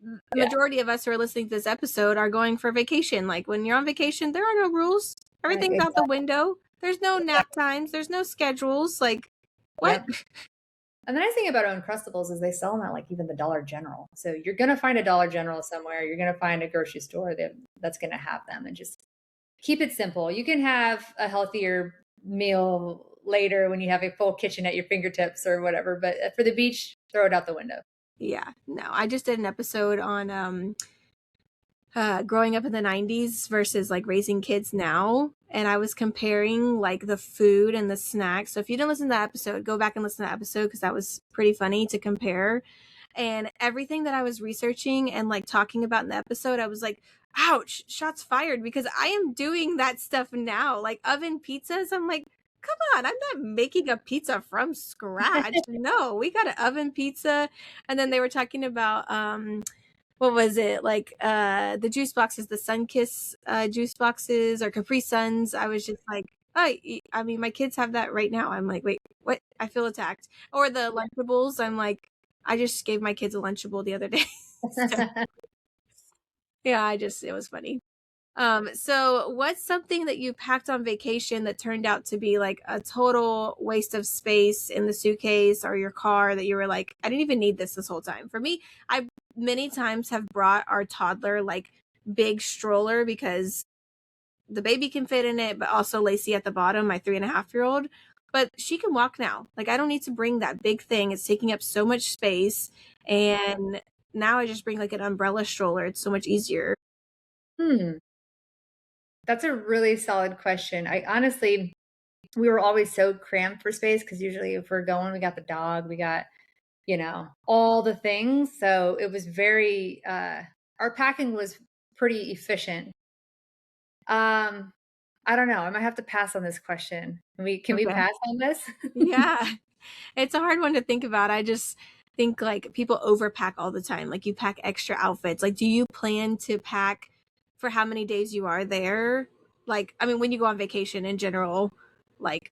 the Yeah. majority of us who are listening to this episode are going for vacation. Like when you're on vacation, there are no rules. Everything's out the window. There's no nap times. There's no schedules. Like what? Yep. And the nice thing about Uncrustables is they sell them at like even the Dollar General. So you're going to find a Dollar General somewhere. You're going to find a grocery store that's going to have them, and just keep it simple. You can have a healthier meal later when you have a full kitchen at your fingertips or whatever. But for the beach, throw it out the window. Yeah, no, I just did an episode on growing up in the 90s versus like raising kids now, and I was comparing like the food and the snacks. So if you didn't listen to that episode, go back and listen to that episode because that was pretty funny to compare. And everything that I was researching and like talking about in the episode, I was like, ouch, shots fired, because I am doing that stuff now. Like oven pizzas, I'm like, come on, I'm not making a pizza from scratch. No, we got an oven pizza. And then they were talking about what was it, like the juice boxes, the Sunkiss juice boxes or Capri Suns. I was just like, oh, I mean, my kids have that right now. I'm like, wait, what? I feel attacked. Or the Lunchables. I'm like, I just gave my kids a Lunchable the other day. So, yeah, it was funny. So what's something that you packed on vacation that turned out to be like a total waste of space in the suitcase or your car that you were like, I didn't even need this whole time? For me, I many times have brought our toddler like big stroller because the baby can fit in it, but also Lacey at the bottom, my 3.5-year-old. But she can walk now. Like, I don't need to bring that big thing. It's taking up so much space. And now I just bring like an umbrella stroller. It's so much easier. Hmm. That's a really solid question. I honestly, we were always so cramped for space because usually if we're going, we got the dog, we got, all the things. So it was very, our packing was pretty efficient. I don't know. I might have to pass on this question. Can we Okay. pass on this? Yeah. It's a hard one to think about. I just think like people overpack all the time. Like you pack extra outfits. Like, do you plan to pack for how many days you are there? Like, I mean, when you go on vacation in general, like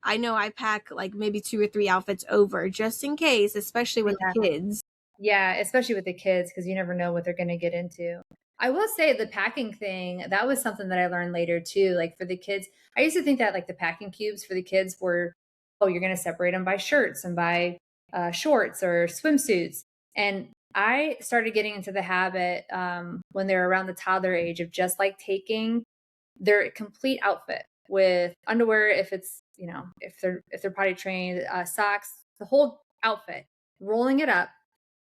I know I pack like maybe 2 or 3 outfits over just in case, especially with Yeah. the kids. Yeah, especially with the kids because you never know what they're going to get into. I will say the packing thing, that was something that I learned later too. Like for the kids, I used to think that like the packing cubes for the kids were, oh, you're going to separate them by shirts and by shorts or swimsuits. And I started getting into the habit when they were around the toddler age of just like taking their complete outfit with underwear, if it's, if they're potty trained, socks, the whole outfit, rolling it up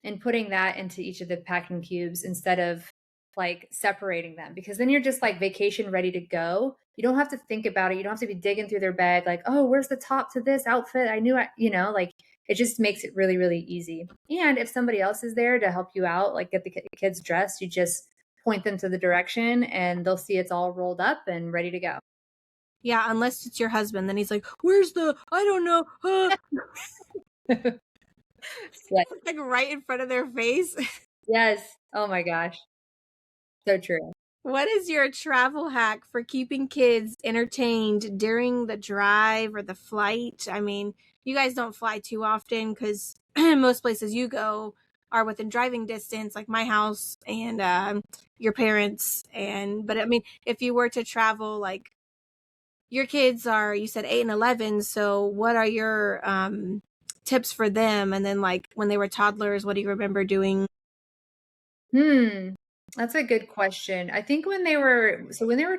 and putting that into each of the packing cubes instead of like separating them, because then you're just like vacation ready to go. You don't have to think about it. You don't have to be digging through their bag like, oh, where's the top to this outfit? I knew like it just makes it really, really easy. And if somebody else is there to help you out, like get the kids dressed, you just point them to the direction and they'll see it's all rolled up and ready to go. Yeah, unless it's your husband, then he's like, "Where's the? I don't know." Yes. Like right in front of their face. Yes. Oh my gosh. So true. What is your travel hack for keeping kids entertained during the drive or the flight? I mean, you guys don't fly too often because most places you go are within driving distance, like my house and your parents. But I mean, if you were to travel, like your kids are, you said 8 and 11. So what are your tips for them? And then, like when they were toddlers, what do you remember doing? Hmm. That's a good question. I think when they were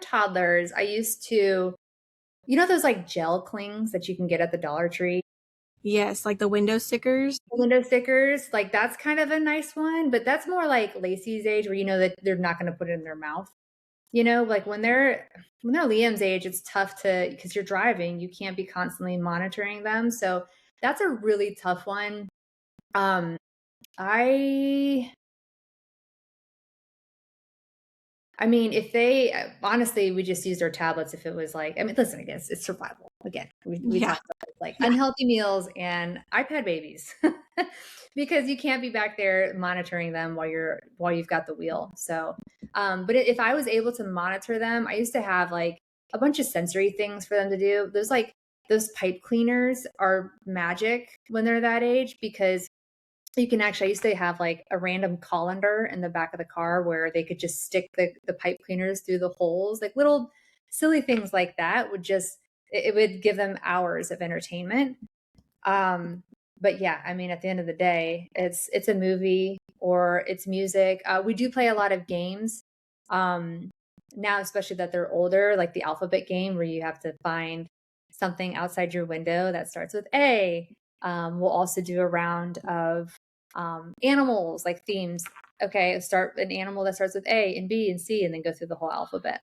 toddlers, I used to, those like gel clings that you can get at the Dollar Tree, Yes, like the window stickers. window stickers, like that's kind of a nice one, but that's more like Lacey's age where you know that they're not going to put it in their mouth. Like when they're Liam's age, it's tough to because you're driving, you can't be constantly monitoring them. So that's a really tough one. Um, I I mean, if they honestly, we just used our tablets if it was like, I mean, listen, I guess it's survival. Again, we Yeah. talked about it, like Yeah. unhealthy meals and iPad babies because you can't be back there monitoring them while you've got the wheel. So, but if I was able to monitor them, I used to have like a bunch of sensory things for them to do. Those pipe cleaners are magic when they're that age because you can actually, I used to have like a random colander in the back of the car where they could just stick the pipe cleaners through the holes, like little silly things like that would just, it would give them hours of entertainment. Um, but yeah, I mean, at the end of the day, it's a movie or it's music. We do play a lot of games. Um, Now, especially that they're older, like the alphabet game where you have to find something outside your window that starts with A. We'll also do a round of animals, like themes. Okay, start an animal that starts with A and B and C, and then go through the whole alphabet.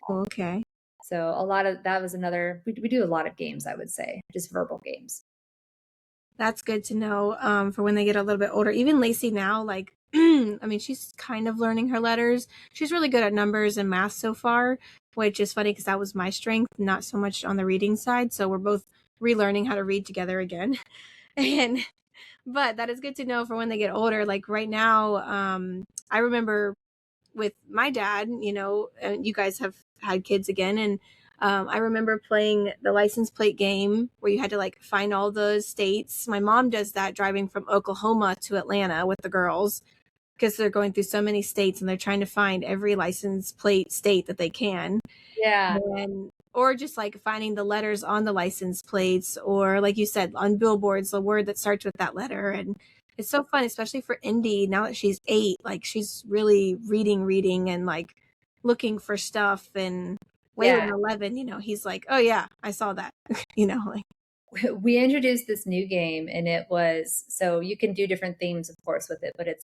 Okay. So a lot of that was another. We do a lot of games, I would say, just verbal games. That's good to know for when they get a little bit older. Even Lacey now, like, I mean, she's kind of learning her letters. She's really good at numbers and math so far, which is funny because that was my strength, not so much on the reading side. So we're both relearning how to read together again. And, but that is good to know for when they get older. Like right now, I remember with my dad, and you guys have had kids again. And I remember playing the license plate game where you had to like find all the states. My mom does that driving from Oklahoma to Atlanta with the girls because they're going through so many states and they're trying to find every license plate state that they can. Yeah. And or just like finding the letters on the license plates or like you said on billboards the word that starts with that letter, and It's so fun, especially for Indy now that she's 8. Like she's really reading and like looking for stuff. And Yeah. Waylon 11, he's like, oh yeah, I saw that. Like We introduced this new game, and it was, so you can do different themes, of course, with it, but it's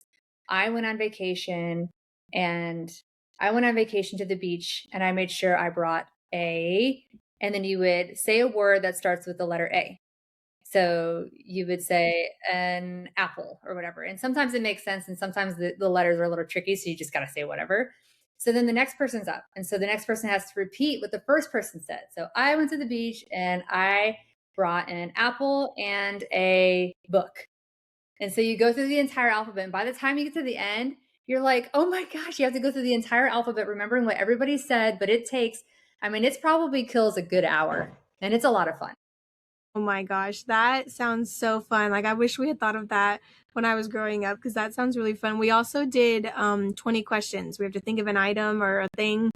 I went on vacation and I went on vacation to the beach and I made sure I brought a, and then you would say a word that starts with the letter A. So you would say an apple or whatever. And sometimes it makes sense. And sometimes the letters are a little tricky. So you just got to say whatever. So then the next person's up. And so the next person has to repeat what the first person said. So I went to the beach and I brought an apple and a book. And so you go through the entire alphabet. And by the time you get to the end, you're like, oh my gosh, you have to go through the entire alphabet, remembering what everybody said. But it takes, I mean, it's probably kills a good hour. And it's a lot of fun. oh my gosh, that sounds so fun. Like I wish we had thought of that when I was growing up because that sounds really fun. We also did 20 questions. We have to think of an item or a thing.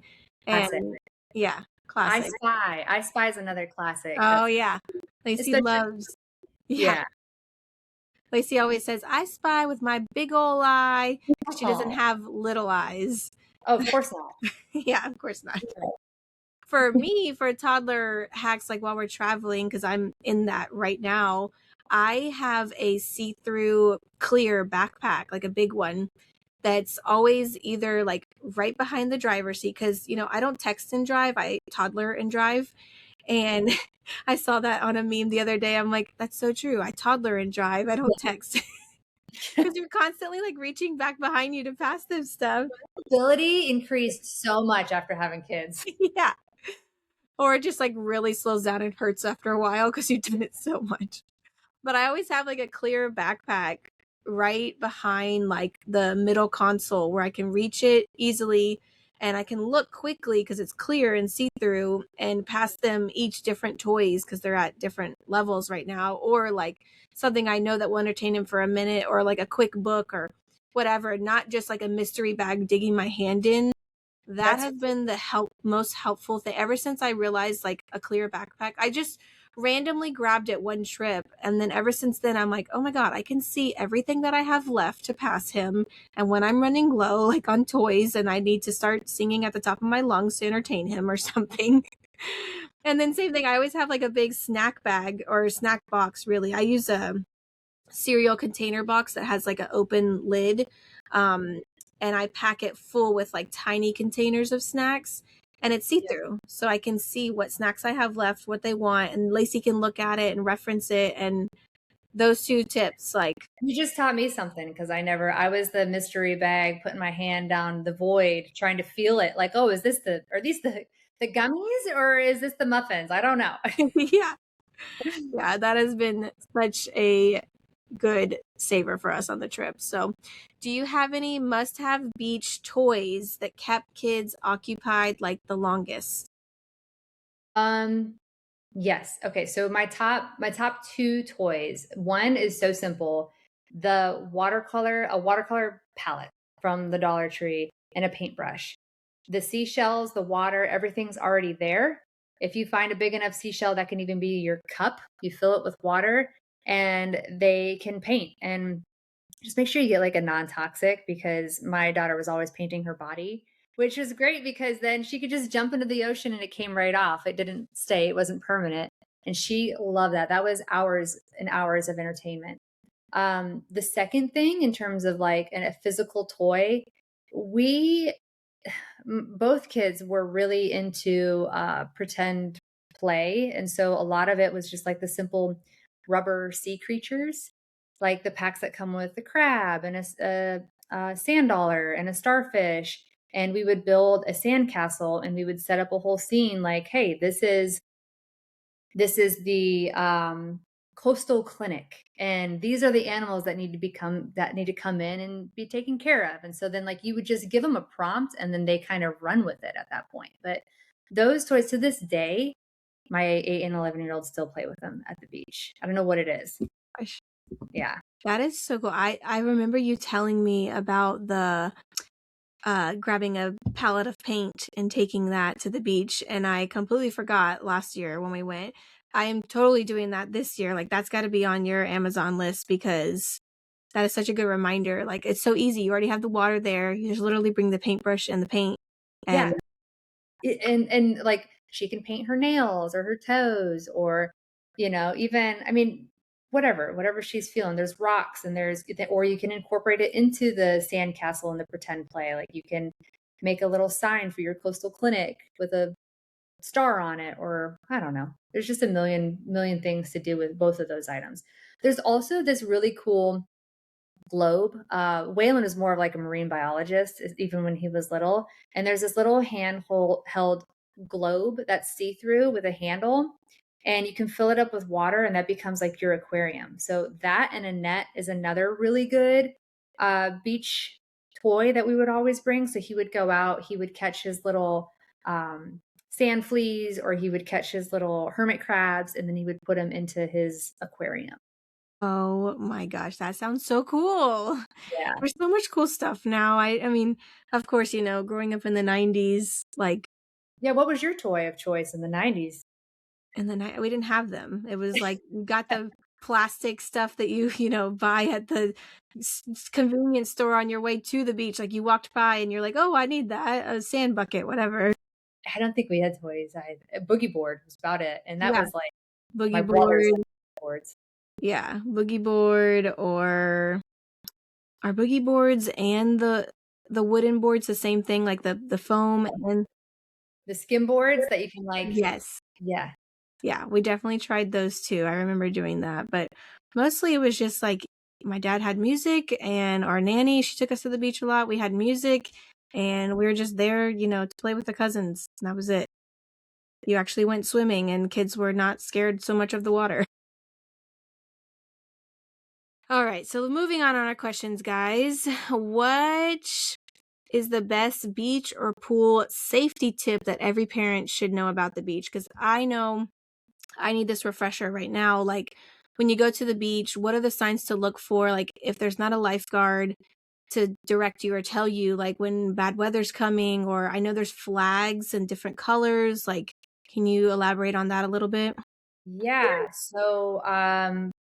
Classic. And yeah, I classic. Spy. I Spy is another classic. Oh yeah. Lacey loves Yeah. Lacey always says, I spy with my big ol' eye. She doesn't Oh. have little eyes. Oh, of course not. Yeah, of course not. For me, for toddler hacks, like while we're traveling, because I'm in that right now, I have a see-through clear backpack, like a big one, that's always either like right behind the driver's seat, because, I don't text and drive, I toddler and drive. And I saw that on a meme the other day. I'm like, that's so true. I toddler and drive, I don't text. Because you're constantly like reaching back behind you to pass this stuff. Ability increased so much after having kids. Yeah. Or it just like really slows down and hurts after a while because you've done it so much. But I always have like a clear backpack right behind like the middle console where I can reach it easily and I can look quickly because it's clear and see through and pass them each different toys because they're at different levels right now, or like something I know that will entertain them for a minute, or like a quick book or whatever, not just like a mystery bag digging my hand in. That That's has been the most helpful thing ever since I realized like a clear backpack. I just randomly grabbed it one trip, and then ever since then I'm like, oh my god, I can see everything that I have left to pass him. And when I'm running low like on toys and I need to start singing at the top of my lungs to entertain him or something. And then same thing, I always have like a big snack bag or snack box. Really, I use a cereal container box that has like an open lid, and I pack it full with like tiny containers of snacks, and it's see-through, so I can see what snacks I have left, what they want, and Lacey can look at it and reference it. And those two tips, like, you just taught me something, because I was the mystery bag putting my hand down the void trying to feel it, like, oh, are these the gummies or is this the muffins? I don't know. yeah, that has been such a good saver for us on the trip. So do you have any must-have beach toys that kept kids occupied like the longest? Yes. Okay. So my top two toys. One is so simple. A watercolor palette from the Dollar Tree, and a paintbrush. The seashells, the water, everything's already there. If you find a big enough seashell that can even be your cup, you fill it with water and they can paint. And just make sure you get like a non-toxic, because my daughter was always painting her body, which was great because then she could just jump into the ocean and it came right off. It didn't stay, it wasn't permanent. And she loved that. That was hours and hours of entertainment. The second thing, in terms of like a physical toy, we both kids were really into pretend play. And so a lot of it was just like the simple rubber sea creatures, like the packs that come with the crab and a sand dollar and a starfish. And we would build a sand castle and we would set up a whole scene like, hey, this is the coastal clinic, and these are the animals that need to come in and be taken care of. And so then like you would just give them a prompt and then they kind of run with it at that point. But those toys, to this day, my 8 and 11-year-olds still play with them at the beach. I don't know what it is. Gosh, Yeah. that is so cool. I remember you telling me about the grabbing a palette of paint and taking that to the beach, and I completely forgot last year when we went. I am totally doing that this year. Like that's got to be on your Amazon list because That is such a good reminder. Like, it's so easy. You already have the water there. You just literally bring the paintbrush and the paint Yeah. and And like she can paint her nails or her toes or, even, I mean, whatever she's feeling. There's rocks and or you can incorporate it into the sandcastle and the pretend play. Like you can make a little sign for your coastal clinic with a star on it, or I don't know. There's just a million things to do with both of those items. There's also this really cool globe. Waylon is more of like a marine biologist, even when he was little. And there's this little held globe that's see through with a handle, and you can fill it up with water, and that becomes like your aquarium. So that and a net is another really good beach toy that we would always bring. So he would go out, he would catch his little sand fleas, or he would catch his little hermit crabs, and then he would put them into his aquarium. oh my gosh, that sounds so cool. Yeah. There's so much cool stuff now. I mean, of course, growing up in the 90s, like Yeah, what was your toy of choice in the 90s? in the night we didn't have them. It was like you got the plastic stuff that buy at the convenience store on your way to the beach. Like you walked by and you're like, "Oh, I need that, a sand bucket, whatever." I don't think we had toys. A boogie board was about it, and that Yeah, was like my boogie brother's board. like boards. Yeah, boogie board or are boogie boards and the wooden boards the same thing, like the foam and The skim boards that you can yes. yeah. Yeah, we definitely tried those too. I remember doing that, but mostly it was just like my dad had music and our nanny, she took us to the beach a lot. We had music and we were just there, to play with the cousins. And that was it. You actually went swimming and kids were not scared so much of the water. All right, so moving on our questions, guys. What is the best beach or pool safety tip that every parent should know about the beach? Because I know I need this refresher right now. Like, when you go to the beach, what are the signs to look for? Like, if there's not a lifeguard to direct you or tell you, like, when bad weather's coming, or I know there's flags in different colors. Like, can you elaborate on that a little bit? Yeah. So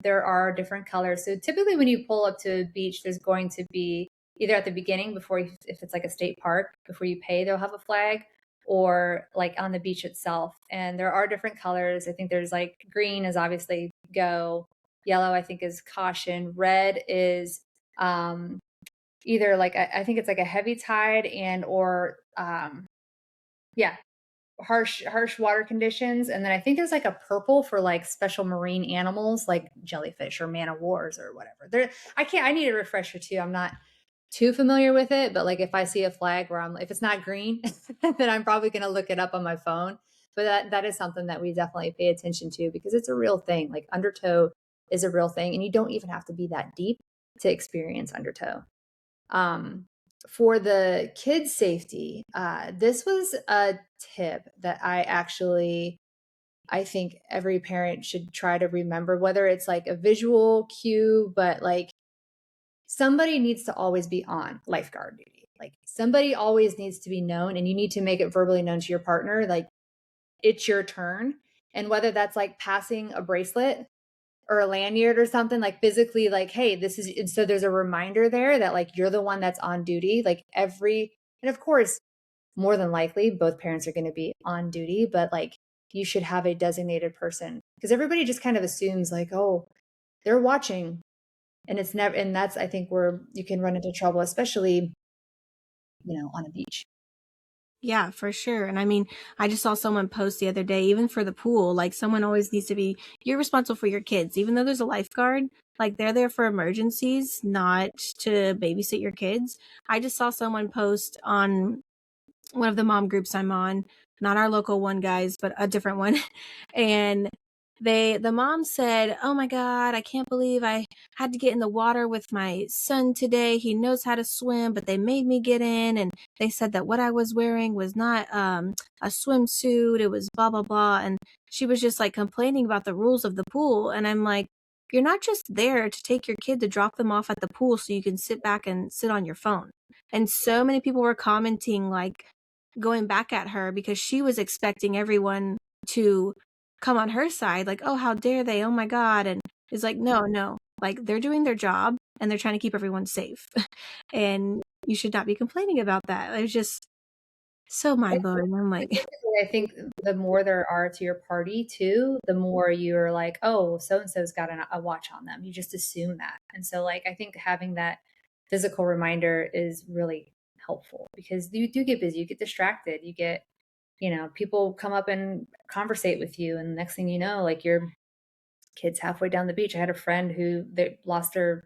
there are different colors. So typically when you pull up to a beach, there's going to be either at the beginning before you, if it's like a state park, before you pay, they'll have a flag, or like on the beach itself. And there are different colors. I think there's like green is obviously go, yellow I think is caution, red is either like I think it's like a heavy tide and or yeah, harsh water conditions. And then I think there's like a purple for like special marine animals like jellyfish or man of wars or whatever. I need a refresher too. I'm not too familiar with it, but like if I see a flag where if it's not green, then I'm probably going to look it up on my phone. But that is something that we definitely pay attention to because it's a real thing. Like undertow is a real thing, and you don't even have to be that deep to experience undertow. Um, for the kids' safety, this was a tip that I think every parent should try to remember, whether it's like a visual cue, but like somebody needs to always be on lifeguard duty. Like somebody always needs to be known, and you need to make it verbally known to your partner, like it's your turn. And whether that's like passing a bracelet or a lanyard or something, like physically, like, hey, this is, and so there's a reminder there that like you're the one that's on duty, like and of course, more than likely, both parents are going to be on duty, but like you should have a designated person because everybody just kind of assumes like, oh, they're watching. And it's never, and that's, I think, where you can run into trouble, especially, on a beach. Yeah, for sure. And I mean, I just saw someone post the other day, even for the pool, like someone always needs to be, you're responsible for your kids, even though there's a lifeguard, like they're there for emergencies, not to babysit your kids. I just saw someone post on one of the mom groups I'm on, not our local one, guys, but a different one. And the mom said, "Oh my God, I can't believe I had to get in the water with my son today. He knows how to swim, but they made me get in. And they said that what I was wearing was not a swimsuit. It was blah, blah, blah." And she was just like complaining about the rules of the pool. And I'm like, you're not just there to take your kid to drop them off at the pool so you can sit back and sit on your phone. And so many people were commenting, like, going back at her because she was expecting everyone to come on her side, like, "Oh, how dare they? Oh my God." And it's like, no, like they're doing their job. and they're trying to keep everyone safe. And you should not be complaining about that. It was just so mind blowing. I'm like, Typically, I think the more there are to your party too, the more you're like, oh, so and so's got a watch on them. You just assume that, and so like I think having that physical reminder is really helpful because you do get busy, you get distracted, you get people come up and conversate with you, and the next thing you know, like your kids halfway down the beach. I had a friend who they lost their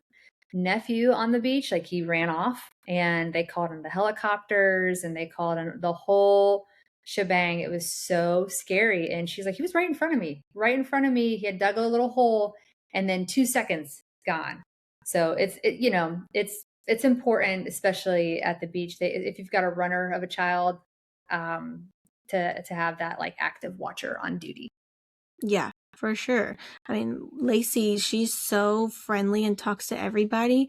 nephew on the beach. Like he ran off and they called in the helicopters and they called in the whole shebang. It was so scary. And she's like, he was right in front of me, right in front of me. He had dug a little hole and then 2 seconds gone. So it's important, especially at the beach, that if you've got a runner of a child, um, to have that like active watcher on duty. yeah, for sure. I mean, Lacey, she's so friendly and talks to everybody.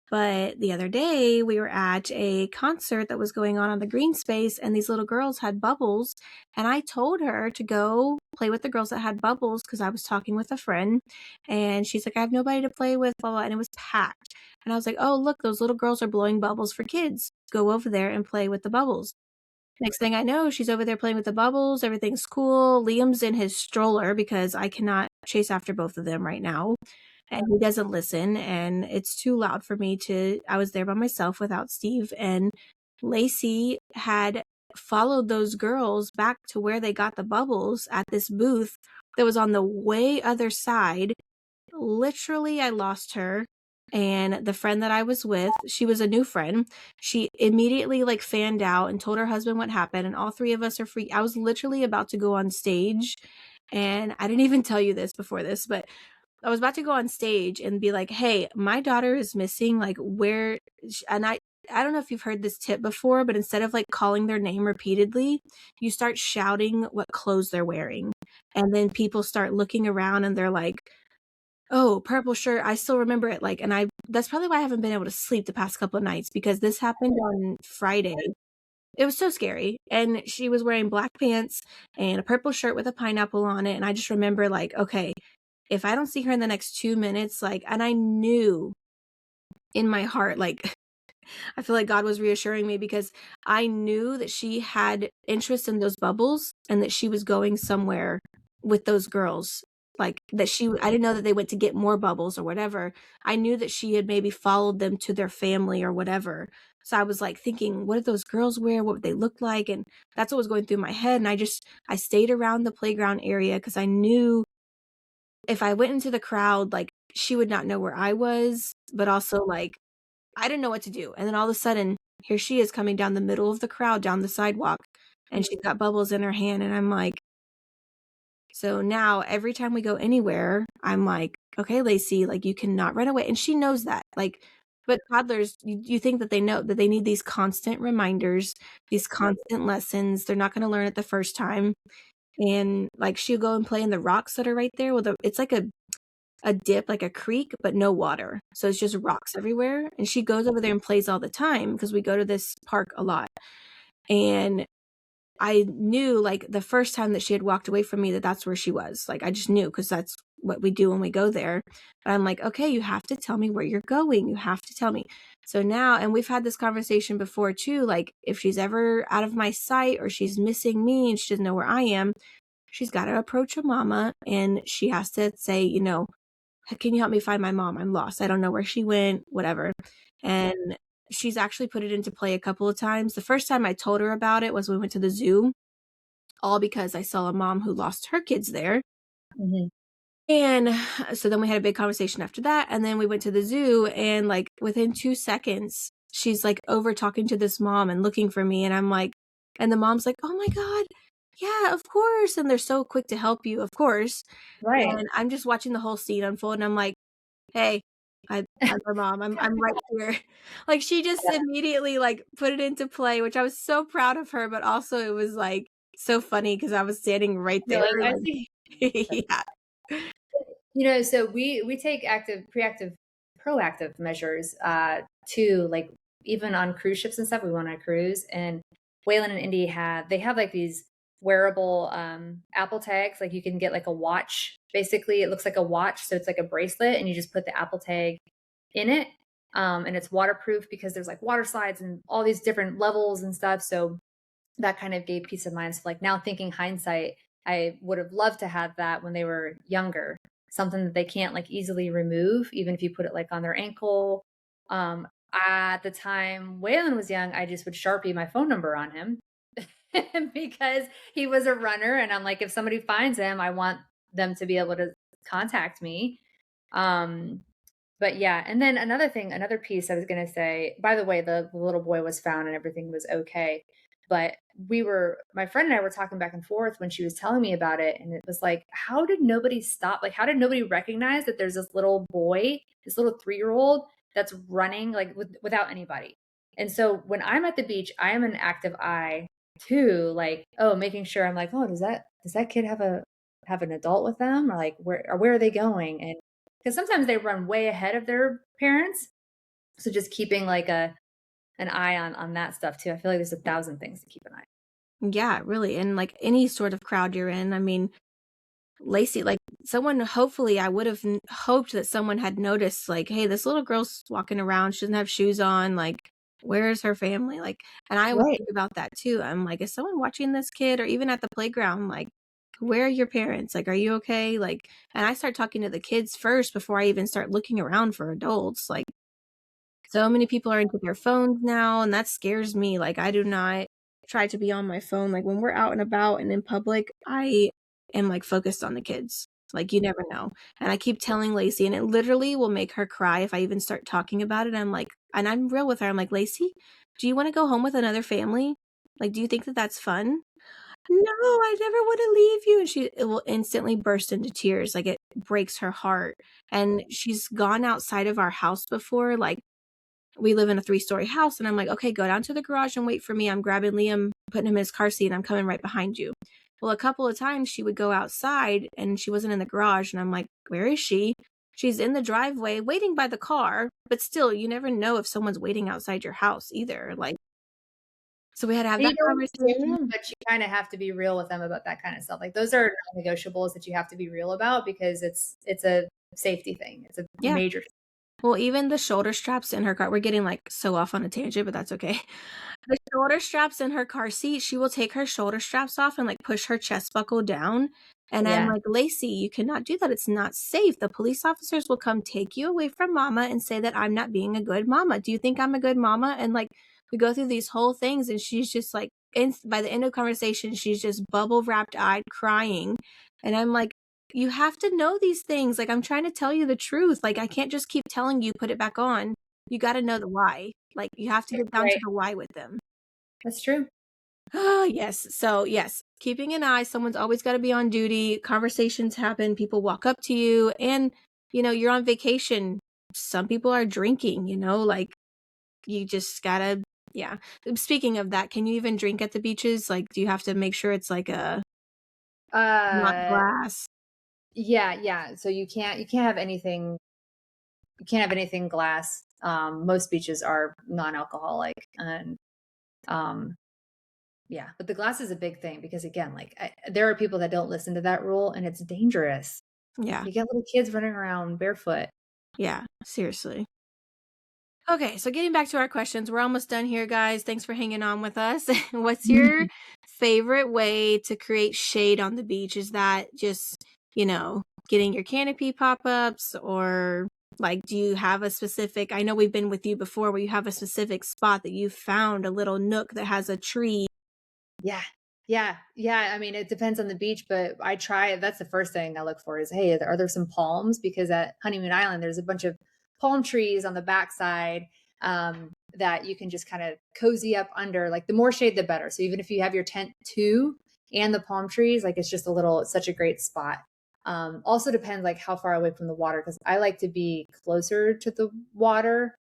But the other day, we were at a concert that was going on the green space, and these little girls had bubbles. And I told her to go play with the girls that had bubbles because I was talking with a friend. And she's like, I have nobody to play with, blah, blah. And it was packed. And I was like, oh, look, those little girls are blowing bubbles for kids. Go over there and play with the bubbles. Next thing I know, she's over there playing with the bubbles. Everything's cool. Liam's in his stroller because I cannot chase after both of them right now. And he doesn't listen. And it's too loud for me I was there by myself without Steve. And Lacey had followed those girls back to where they got the bubbles at this booth that was on the way other side. Literally, I lost her. And the friend that I was with, she was a new friend. She immediately like fanned out and told her husband what happened. And all three of us are free. I was literally about to go on stage. And I didn't even tell you this before this, but I was about to go on stage and be like, hey, my daughter is missing. Like, where? And I don't know if you've heard this tip before, but instead of like calling their name repeatedly, you start shouting what clothes they're wearing. And then people start looking around and they're like, oh, purple shirt. I still remember it. Like, and that's probably why I haven't been able to sleep the past couple of nights because this happened on Friday. It was so scary. And she was wearing black pants and a purple shirt with a pineapple on it. And I just remember, like, okay, if I don't see her in the next 2 minutes, like, and I knew in my heart, like, I feel like God was reassuring me because I knew that she had interest in those bubbles and that she was going somewhere with those girls. Like that I didn't know that they went to get more bubbles or whatever. I knew that she had maybe followed them to their family or whatever. So I was like thinking, what did those girls wear? What would they look like? And that's what was going through my head. And I stayed around the playground area because I knew if I went into the crowd, like she would not know where I was, but also like I didn't know what to do. And then all of a sudden, here she is coming down the middle of the crowd, down the sidewalk, and she's got bubbles in her hand. And I'm like, so now every time we go anywhere, I'm like, okay, Lacey, like you cannot run away. And she knows that. Like, but toddlers, you think that they know that they need these constant reminders, these constant lessons. They're not going to learn it the first time. And like she'll go and play in the rocks that are right there. Well, it's like a dip, like a creek, but no water. So it's just rocks everywhere. And she goes over there and plays all the time because we go to this park a lot. And I knew like the first time that she had walked away from me that that's where she was. Like I just knew because that's what we do when we go there. But I'm like, okay, you have to tell me where you're going. You have to tell me. So now, and we've had this conversation before too, like if she's ever out of my sight or she's missing me and she doesn't know where I am, she's got to approach her mama and she has to say, can you help me find my mom? I'm lost. I don't know where she went, whatever. And she's actually put it into play a couple of times. The first time I told her about it was when we went to the zoo, all because I saw a mom who lost her kids there. Mhm. And so then we had a big conversation after that. And then we went to the zoo, and like within 2 seconds, she's like over talking to this mom and looking for me. And I'm like, and the mom's like, oh my God, yeah, of course. And they're so quick to help you, of course. Right. And I'm just watching the whole scene unfold. And I'm like, hey, I'm her mom. I'm right here. Like she just immediately like put it into play, which I was so proud of her, but also it was like so funny because I was standing right You're there. like, I Like, see. yeah. So we take active, proactive measures to like even on cruise ships and stuff. We went on a cruise, and Waylon and Indy they have like these wearable Apple tags. Like you can get like a watch. Basically, it looks like a watch, so it's like a bracelet, and you just put the Apple tag in it, And it's waterproof because there's like water slides and all these different levels and stuff. So that kind of gave peace of mind. So like now thinking hindsight, I would have loved to have that when they were younger, something that they can't like easily remove, even if you put it like on their ankle. At the time Waylon was young, I just would Sharpie my phone number on him because he was a runner. And I'm like, if somebody finds him, I want them to be able to contact me. Um, but yeah, and then another thing, another piece I was gonna say, by the way, the little boy was found and everything was okay. But my friend and I were talking back and forth when she was telling me about it. And it was like, how did nobody stop? Like, how did nobody recognize that there's this little boy, this little 3-year-old that's running like without anybody? And so when I'm at the beach, I am an active eye too, like, oh, making sure I'm like, oh, does that kid have an adult with them? Or like where are they going? And because sometimes they run way ahead of their parents. So just keeping like an eye on that stuff too. I feel like there's 1,000 things to keep an eye Yeah, really. And like any sort of crowd you're in, I mean, Lacey, like someone, hopefully, I would have hoped that someone had noticed, like, hey, this little girl's walking around. She doesn't have shoes on. Like, where's her family? Like, and I on. always Right. think about that too. I'm like, is someone watching this kid, or even at the playground? Like, where are your parents? Like, are you okay? Like, and I start talking to the kids first before I even start looking around for adults. Like, so many people are into their phones now, and that scares me. Like, I do not try to be on my phone. Like, when we're out and about and in public, I am like focused on the kids. Like, you never know. And I keep telling Lacey, and it literally will make her cry if I even start talking about it. I'm like, and I'm real with her. I'm like, Lacey, do you want to go home with another family? Like, do you think that that's fun? No, I never want to leave you. And it will instantly burst into tears. Like, it breaks her heart. And she's gone outside of our house before, like, we live in a 3-story house, and I'm like, okay, go down to the garage and wait for me. I'm grabbing Liam, putting him in his car seat, and I'm coming right behind you. Well, a couple of times she would go outside and she wasn't in the garage, and I'm like, where is she? She's in the driveway waiting by the car, but still, you never know if someone's waiting outside your house either. Like, so we had to have They that don't assume, conversation. but you kind of have to be real with them about that kind of stuff. Like those are non-negotiables that you have to be real about because it's a safety thing. It's a Yeah. major. Well, even the shoulder straps in her car, we're getting like so off on a tangent, but that's okay. The shoulder straps in her car seat, she will take her shoulder straps off and like push her chest buckle down. And I'm Yeah. like, Lacey, you cannot do that. It's not safe. The police officers will come take you away from mama and say that I'm not being a good mama. Do you think I'm a good mama? And like, we go through these whole things, and she's just like, by the end of the conversation, she's just bubble wrapped eyed crying. And I'm like, you have to know these things. Like, I'm trying to tell you the truth. Like, I can't just keep telling you, put it back on. You got to know the why. Like, you have to get down to Right. the why with them. That's true. Ah, yes. So, yes, keeping an eye. Someone's always got to be on duty. Conversations happen. People walk up to you, and, you're on vacation. Some people are drinking, like, you just gotta, yeah. Speaking of that, can you even drink at the beaches? Like, do you have to make sure it's like a not Uh glass? yeah, yeah. So you can't have anything glass. Most beaches are non-alcoholic and um yeah, but the glass is a big thing because again, like there are people that don't listen to that rule and it's dangerous. Yeah. You get little kids running around barefoot. Yeah. Seriously. Okay, so getting back to our questions, we're almost done here, guys. Thanks for hanging on with us. What's your favorite way to create shade on the beach? Is that just, getting your canopy pop-ups, or like, do you have a specific, I know we've been with you before, where you have a specific spot that you found, a little nook that has a tree? Yeah. Yeah. Yeah. I mean, it depends on the beach, but I try. That's the first thing I look for is, hey, are there some palms? Because at Honeymoon Island, there's a bunch of palm trees on the backside that you can just kind of cozy up under. Like the more shade, the better. So even if you have your tent too and the palm trees, like it's such a great spot. Also depends like how far away from the water, because I like to be closer to the water,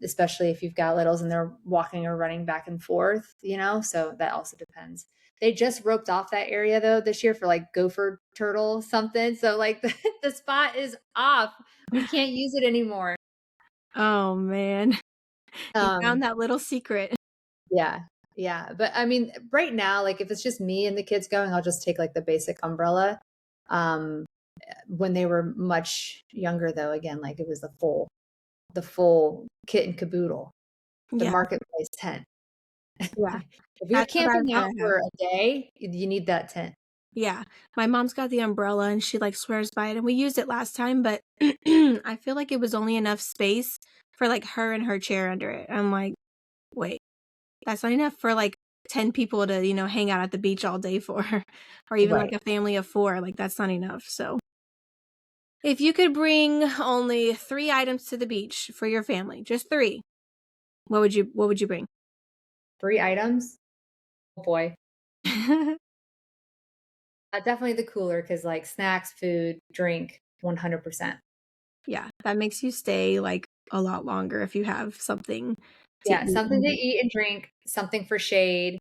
especially if you've got littles and they're walking or running back and forth, so that also depends. They just roped off that area though this year for like gopher turtle something. So like the spot is off. We can't use it anymore. Oh, man. You Um, found that little secret. yeah. Yeah. But I mean, right now, like if it's just me and the kids going, I'll just take like the basic umbrella. Um, when they were much younger though, again, like it was the full the full kit and caboodle, the Yeah, marketplace tent. yeah. If you're That's what camping I've out gotta have. for a day, you need that tent. Yeah. My mom's got the umbrella and she, like, swears by it, and we used it last time, but I feel like it was only enough space for, like, her and her chair under it. I'm like, "Wait, that's not enough for, like, 10 people to, hang out at the beach all day for, or even, like, Right. a family of 4, like, that's not enough." So, if you could bring only 3 items to the beach for your family, just 3, what would you bring? 3 items? Oh boy. Definitely the cooler because like, snacks, food, drink, 100%. Yeah, that makes you stay, like, a lot longer if you have something to Yeah, eat. something to eat and drink, something for shade,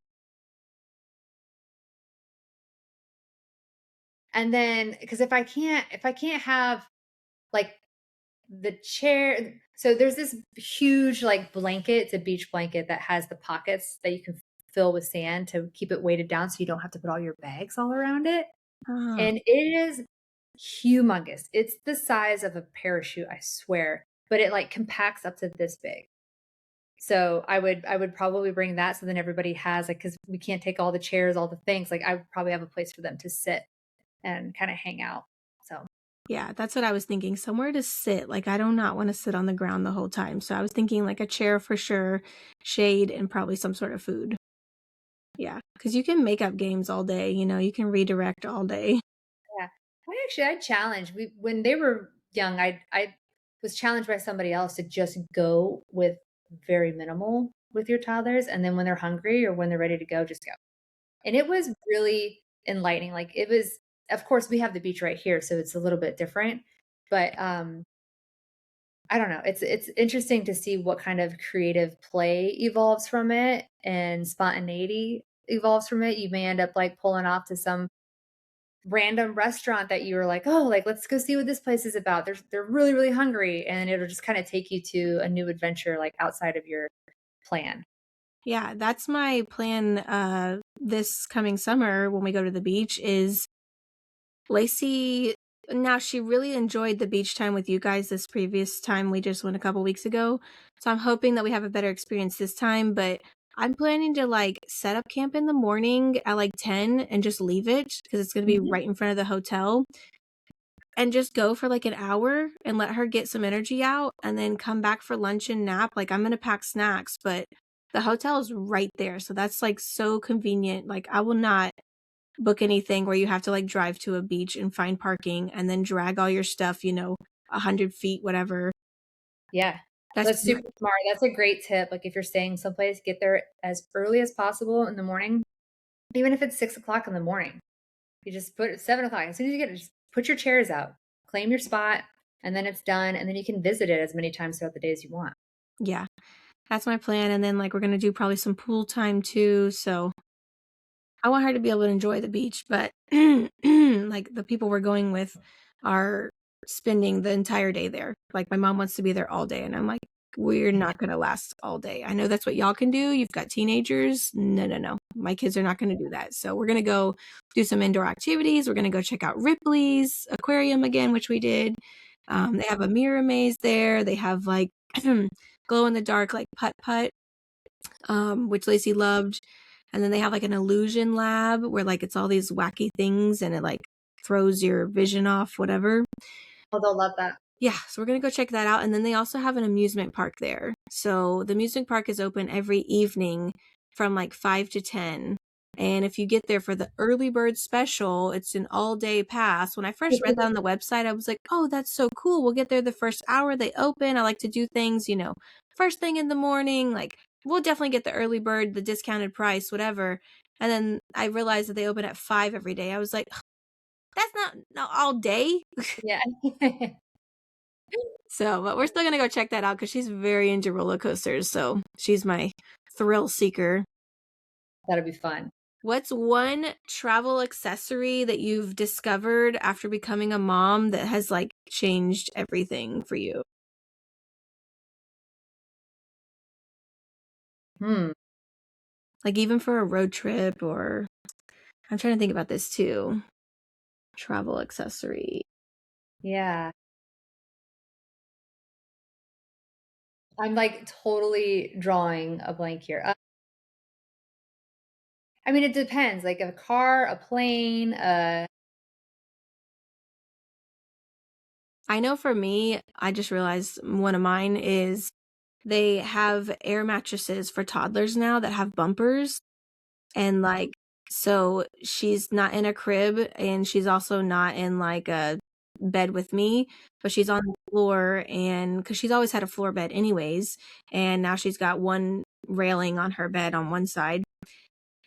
and then because if I can't have, like, the chair so there's this huge, like, blanket, it's a beach blanket that has the pockets that you can fill with sand to keep it weighted down so you don't have to put all your bags all around it, Oh, and it is humongous. It's the size of a parachute, I swear, but it, like, compacts up to this big. So I would probably bring that so then everybody has, like, because we can't take all the chairs, all the things, like, I would probably have a place for them to sit and kinda hang out. So, yeah, that's what I was thinking, somewhere to sit, like, I do not wanna sit on the ground the whole time, so I was thinking, like, a chair for sure, shade, and probably some sort of food. Yeah, because you can make up games all day, you can redirect all day. yeah. I challenged we when they were young, I was challenged by somebody else to just go with very minimal with your toddlers, and then when they're hungry or when they're ready to go, just go. And it was really enlightening, like, it was of course, we have the beach right here, so it's a little bit different, but, I don't know. It's interesting to see what kind of creative play evolves from it and spontaneity evolves from it. You may end up like pulling off to some random restaurant that you were like, "Oh, like let's go see what this place is about." They're really really hungry and it'll just kind of take you to a new adventure like outside of your plan. Yeah, that's my plan, this coming summer when we go to the beach is Lacey now she really enjoyed the beach time with you guys this previous time we just went a couple weeks ago, so I'm hoping that we have a better experience this time, but I'm planning to, like, set up camp in the morning at, like, 10 and just leave it because it's gonna be Mhm. right in front of the hotel, and just go for, like, an hour and let her get some energy out and then come back for lunch and nap, like, I'm gonna pack snacks, but the hotel is right there, so that's, like, so convenient, like, I will not book anything where you have to, like, drive to a beach and find parking and then drag all your stuff, 100 feet, whatever. Yeah. That's That's super smart. That's a great tip. Like if you're staying someplace, get there as early as possible in the morning, even if it's 6 o'clock in the morning. You just put it 7 o'clock. As soon as you get it, just put your chairs out, claim your spot, and then it's done. And then you can visit it as many times throughout the day as you want. yeah, that's my plan, and then, like, we're gonna do probably some pool time too, so I want her to be able to enjoy the beach, but, like, the people we're going with are spending the entire day there. Like, my mom wants to be there all day, and I'm like, "We're Yeah. not gonna last all day. I know that's what y'all can do. You've got teenagers. No, no, no. My kids are not gonna do that." So, we're gonna go do some indoor activities. We're gonna go check out Ripley's aquarium again, which we did. They have a mirror maze there. They have, like, glow in the dark, like, putt-putt, which Lacey loved. And then they have, like, an illusion lab where, like, it's all these wacky things and it, like, throws your vision off, whatever. Oh, they'll love that. Yeah, so we're gonna go check that out, and then they also have an amusement park there. So, the amusement park is open every evening from, like, 5 to 10, and if you get there for the early bird special, it's an all-day pass. When I first read that on the website, I was like, "Oh, that's so cool. We'll get there the first hour they open. I like to do things, first thing in the morning, like, we'll definitely get the early bird, the discounted price, whatever." And then I realized that they open at 5 every day. I was like, "That's not all day." Yeah. So, but we're still gonna go check that out because she's very into roller coasters, so she's my thrill seeker. That'll be fun. What's one travel accessory that you've discovered after becoming a mom that has, like, changed everything for you? Hmm. Like, even for a road trip or I'm trying to think about this too. Travel accessory. Yeah. I'm like totally drawing a blank here. I mean, it depends. Like a car, a plane, I know for me, I just realized one of mine is they have air mattresses for toddlers now that have bumpers. And, like, so she's not in a crib, and she's also not in, like, a bed with me, but she's on the floor, and because she's always had a floor bed anyways, and now she's got one railing on her bed on one side,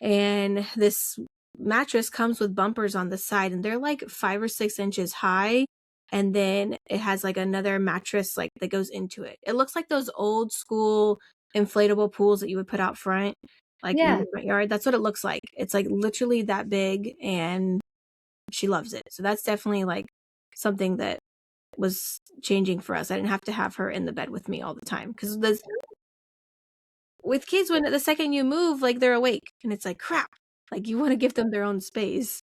and this mattress comes with bumpers on the side, and they're, like, 5 or 6 inches high, and then it has, like, another mattress, like, that goes into it. It looks like those old school inflatable pools that you would put out front, like, in yeah, your front yard. That's what it looks like. It's, like, literally that big, and she loves it. So that's definitely, like, something that was changing for us. I didn't have to have her in the bed with me all the time because with kids, when the second you move, like, they're awake, and it's like, "Crap." Like, you wanna give them their own space.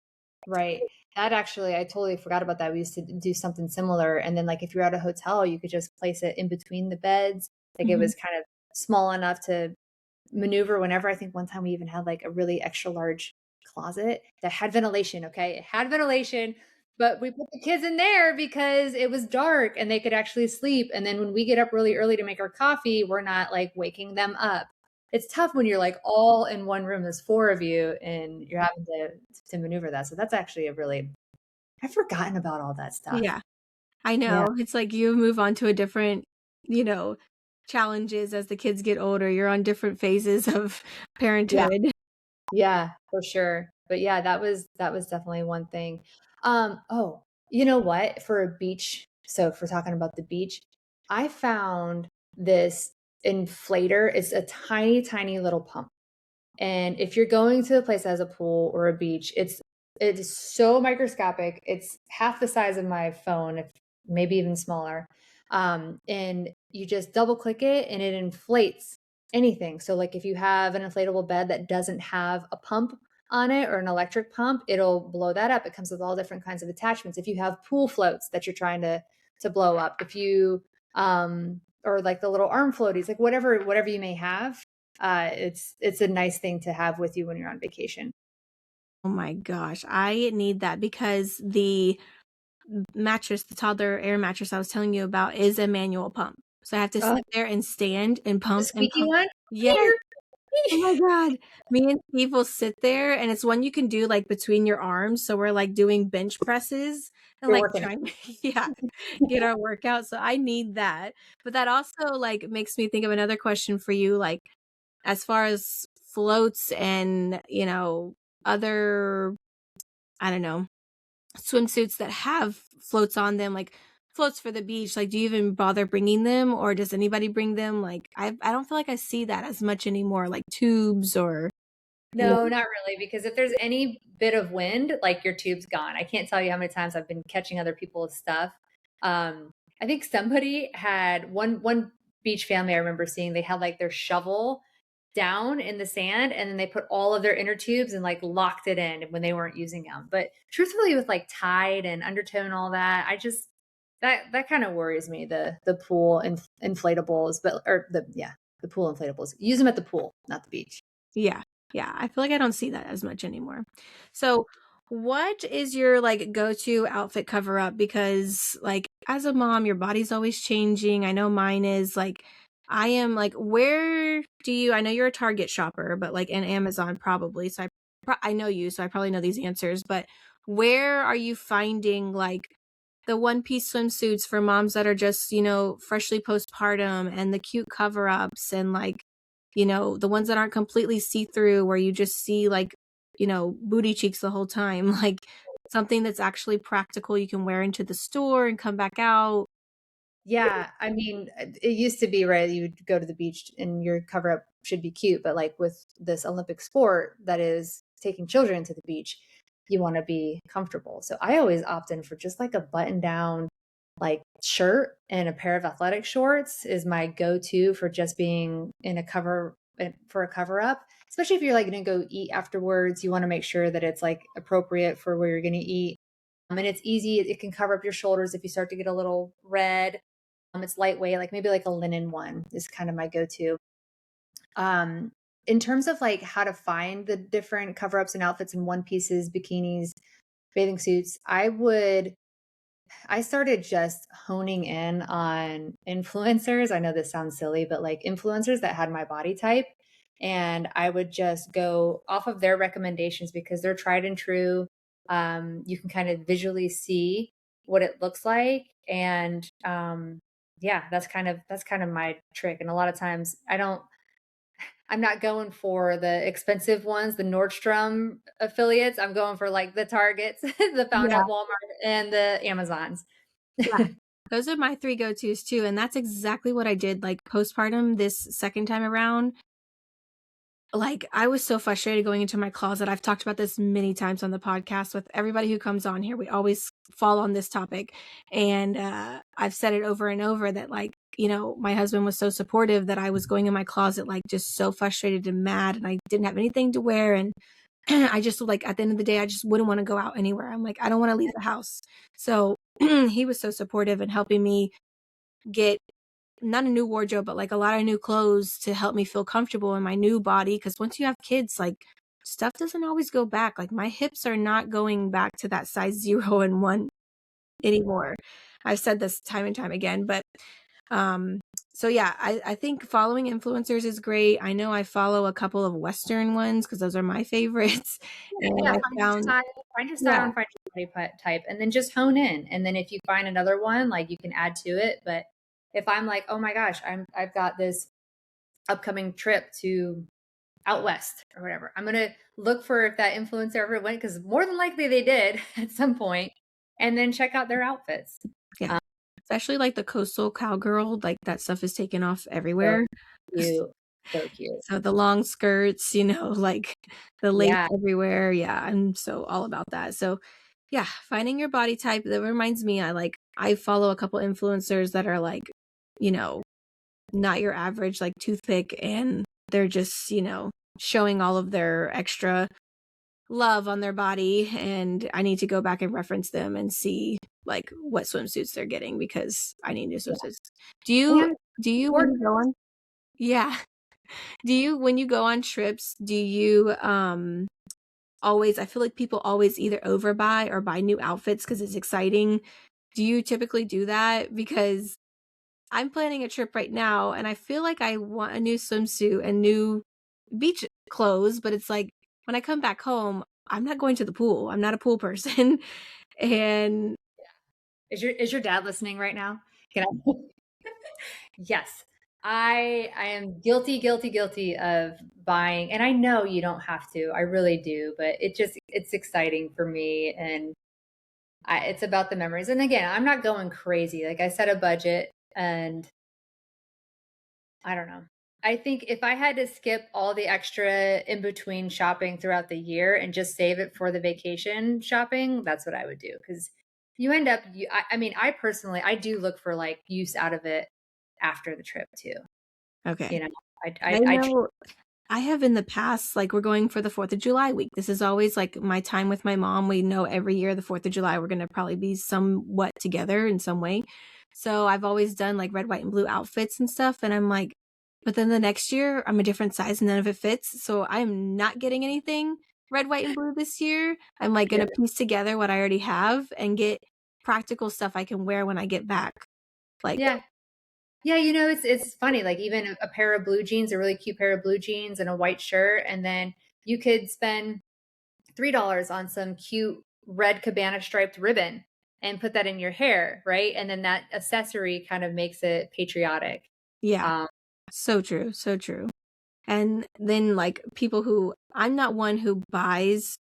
right. That actually, I totally forgot about that. We used to do something similar. And then, like, if you're at a hotel, you could just place it in between the beds. Like, it Mhm. was kind of small enough to maneuver whenever. I think one time we even had like a really extra large closet that had ventilation. Okay. It had ventilation, but we put the kids in there because it was dark and they could actually sleep. And then when we get up really early to make our coffee, we're not like waking them up. It's tough when you're like all in one room. There's four of you and you're having to maneuver that. So that's actually a really, I've forgotten about all that stuff. Yeah, I Yeah. know. It's like you move on to a different, you know, challenges as the kids get older. You're on different phases of Yeah. parenthood. Yeah, for sure. But yeah, that was definitely one thing. Oh, you know what? For a beach, so if we're talking about the beach, I found this inflator. It's a tiny, tiny little pump. And if you're going to a place that has a pool or a beach, it is so microscopic. It's half the size of my phone, if maybe even smaller. And you just double click it and it inflates anything. So like if you have an inflatable bed that doesn't have a pump on it or an electric pump, it'll blow that up. It comes with all different kinds of attachments. If you have pool floats that you're trying to blow up, if you or like the little arm floaties, like whatever you may have, it's a nice thing to have with you when you're on vacation. Oh my gosh, I need that because the mattress, the toddler air mattress I was telling you about is a manual pump. So I have to Oh, sit there and stand and the pump and squeaky pump. one? Yes. Oh my god. Me and Steve will sit there, and it's one you can do, like, between your arms, so we're, like, doing bench presses and, You're like, working it. trying yeah, get our workout, so I need that. But that also, like, makes me think of another question for you, like, as far as floats and, other, I don't know, swimsuits that have floats on them, like, floats for the beach, like, do you even bother bringing them, or does anybody bring them? Like, I don't feel like I see that as much anymore, like tubes or, you know. No, not really, because if there's any bit of wind, like your tube's gone. I can't tell you how many times I've been catching other people's stuff. Um, I think somebody had one beach family I remember seeing, they had like their shovel down in the sand and then they put all of their inner tubes and like locked it in when they weren't using them. But truthfully, with like tide and undertow and all that, I just that kind of worries me. The pool inflatables, but or the yeah, the pool inflatables. Use them at the pool, not the beach. Yeah. Yeah, I feel like I don't see that as much anymore. So, what is your, like, go-to outfit cover up? Because, like, as a mom, your body's always changing. I know mine is, like, I am, like, where do you I know you're a Target shopper, but, like, and Amazon probably, so I know you, so I probably know these answers, but where are you finding, like, the one-piece swimsuits for moms that are just, freshly postpartum and the cute cover-ups and, like, the ones that aren't completely see-through where you just see, like, booty cheeks the whole time, like, something that's actually practical you can wear into the store and come back out. Yeah, I mean, it used to be, right, you would go to the beach and your cover up should be cute, but like with this Olympic sport that is taking children to the beach, you want to be comfortable. So I always opt in for just like a button down like shirt and a pair of athletic shorts is my go-to for just being in a cover for a cover up. Especially if you're like going to go eat afterwards, you want to make sure that it's like appropriate for where you're going to eat. And it's easy. It can cover up your shoulders if you start to get a little red. It's lightweight, like maybe like a linen one is kind of my go-to. Um, in terms of like how to find the different cover-ups and outfits and one pieces, bikinis, bathing suits, I started just honing in on influencers. I know this sounds silly, but like influencers that had my body type. And I would just go off of their recommendations because they're tried and true. You can kind of visually see what it looks like. And yeah, that's kind of my trick. And a lot of times I'm not going for the expensive ones, the Nordstrom affiliates. I'm going for like the Targets, the found Yeah. at Walmart, and the Amazons. Yeah. Those are my 3 go-tos too, and that's exactly what I did, like, postpartum this second time around. Like, I was so frustrated going into my closet. I've talked about this many times on the podcast with everybody who comes on here. We always fall on this topic, and, I've said it over and over that, like, my husband was so supportive that I was going in my closet, like, just so frustrated and mad, and I didn't have anything to wear, and I just, like, at the end of the day, I just wouldn't wanna go out anywhere. I'm like, "I don't wanna leave the house." So, he was so supportive in helping me get not a new wardrobe, but, like, a lot of new clothes to help me feel comfortable in my new body. Because once you have kids, like, stuff doesn't always go back. Like, my hips are not going back to that size 0 and 1 anymore. I've said this time and time again, but, um, so yeah, I think following influencers is great. I know I follow a couple of Western ones because those are my favorites, and Yeah, I find your found style, find your yeah, style and find your body type, and then just hone in. And then if you find another one, like you can add to it. But if I'm like, oh my gosh, I've got this upcoming trip to out west or whatever, I'm gonna look for if that influencer ever went because more than likely they did at some point, and then check out their outfits. yeah. Especially, like, the coastal cowgirl, like, that stuff is taken off So everywhere. cute, so cute. So the long skirts, like, the lace Yeah, everywhere, yeah, I'm so all about that. So, yeah, finding your body type, that reminds me, I follow a couple influencers that are, like, you know, not your average, like, toothpick, and they're just, showing all of their extra love on their body, and I need to go back and reference them and see, like, what swimsuits they're getting because I need new yeah, swimsuits. Do you and do you when support. you go on Yeah. Do you when you go on trips, do you, always I feel like people always either overbuy or buy new outfits because it's exciting. Do you typically do that? Because I'm planning a trip right now, and I feel like I want a new swimsuit and new beach clothes, but it's like, when I come back home, I'm not going to the pool. I'm not a pool person, and Is your dad listening right now? Can I? Yes. I am guilty of buying, and I know you don't have to. I really do, but it's exciting for me, and it's about the memories. And again, I'm not going crazy. Like I set a budget, and I don't know. I think if I had to skip all the extra in between shopping throughout the year and just save it for the vacation shopping, that's what I would do. Because you end up, I mean, I personally, I do look for like use out of it after the trip too. okay. You know, I I know I have in the past, like, we're going for the 4th of July week. This is always, like, my time with my mom. We know every year the 4th of July, we're gonna probably be somewhat together in some way. So, I've always done, like, red, white, and blue outfits and stuff, and I'm like, but then the next year, I'm a different size and none of it fits, so I'm not getting anything red, white, and blue this year. I'm, like, yeah, gonna piece together what I already have and get practical stuff I can wear when I get back. Like yeah, yeah. You know, it's funny. Like even a pair of blue jeans, a really cute pair of blue jeans, and a white shirt, and then you could spend $3 on some cute red cabana striped ribbon and put that in your hair, right? And then that accessory kind of makes it patriotic. yeah, Um, so true, so true. And then, like, people who I'm not one who buys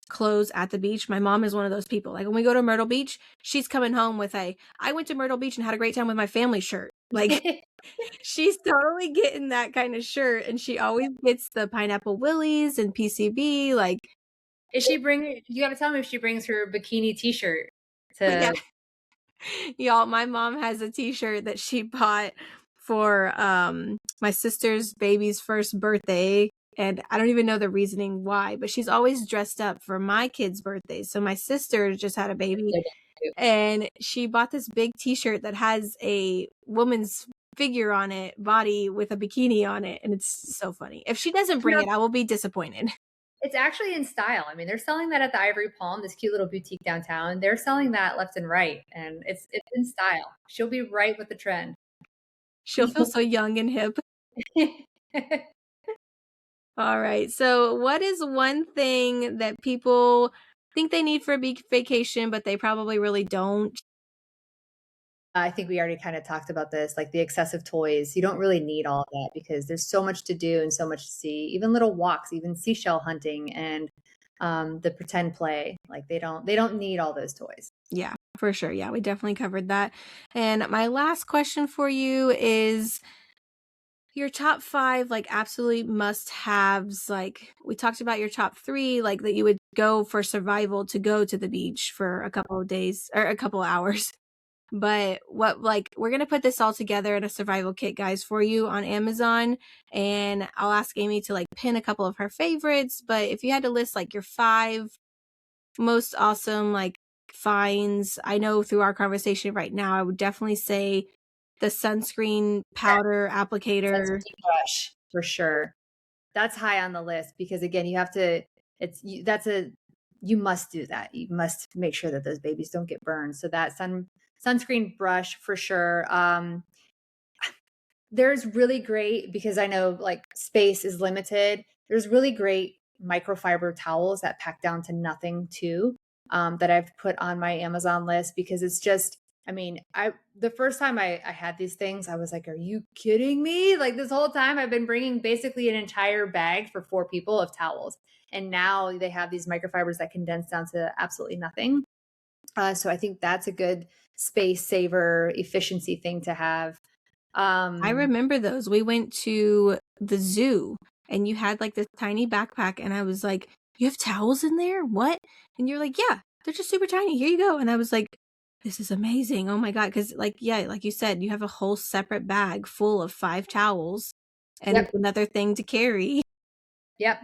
clothes at the beach. My mom is one of those people. Like, when we go to Myrtle Beach, she's coming home with "I went to Myrtle Beach and had a great time with my family" shirt. Like, she's totally getting that kinda shirt, and she always gets the Pineapple Willies and PCB, like is she bring? You got to tell me if she brings her bikini T-shirt yeah. to. Y'all, my mom has a t-shirt that she bought for, my sister's baby's first birthday, and I don't even know the reasoning why, but she's always dressed up for my kids' birthdays. So my sister just had a baby, cute. and she bought this big t-shirt that has a woman's figure on it, body with a bikini on it, and it's so funny. If she doesn't bring No, it, I will be disappointed. it's actually in style. I mean, they're selling that at the Ivory Palm, this cute little boutique downtown. They're selling that left and right, and it's in style. She'll be right with the trend. She'll feel so young and hip. All right. So, what is one thing that people think they need for a big vacation, but they probably really don't? I think we already kind of talked about this, like the excessive toys. You don't really need all of that because there's so much to do and so much to see. Even little walks, even seashell hunting and the pretend play. Like they don't need all those toys. Yeah, for sure. Yeah, we definitely covered that. And my last question for you is your top 5, like, absolutely must-haves. Like, we talked about your top 3, like, that you would go for survival to go to the beach for a couple of days or a couple of hours. But what like, we're gonna put this all together in a survival kit, guys, for you on Amazon, and I'll ask Amy to, like, pin a couple of her favorites, but if you had to list, like, your 5 most awesome, like, finds, I know through our conversation right now, I would definitely say the sunscreen powder applicator. Sunscreen brush for sure. That's high on the list because again, you have to. It's you, that's a you must do that. You must make sure that those babies don't get burned. So that sunscreen brush for sure. There's really great because I know like space is limited. There's really great microfiber towels that pack down to nothing too, that I've put on my Amazon list because it's just, I mean, the first time I had these things, I was like, are you kidding me? Like this whole time I've been bringing basically an entire bag for 4 people of towels. And now they have these microfibers that condense down to absolutely nothing. So I think that's a good space saver efficiency thing to have. I Um, remember those. We went to the zoo, and you had, like, this tiny backpack, and I was like, "You have towels in there? What?" And you're like, "Yeah, they're just super tiny. Here you go." And I was like, "This is amazing. Oh my god!" Because, like, yeah, like you said, you have a whole separate bag full of 5 towels, and it's yep. another thing to carry. Yep.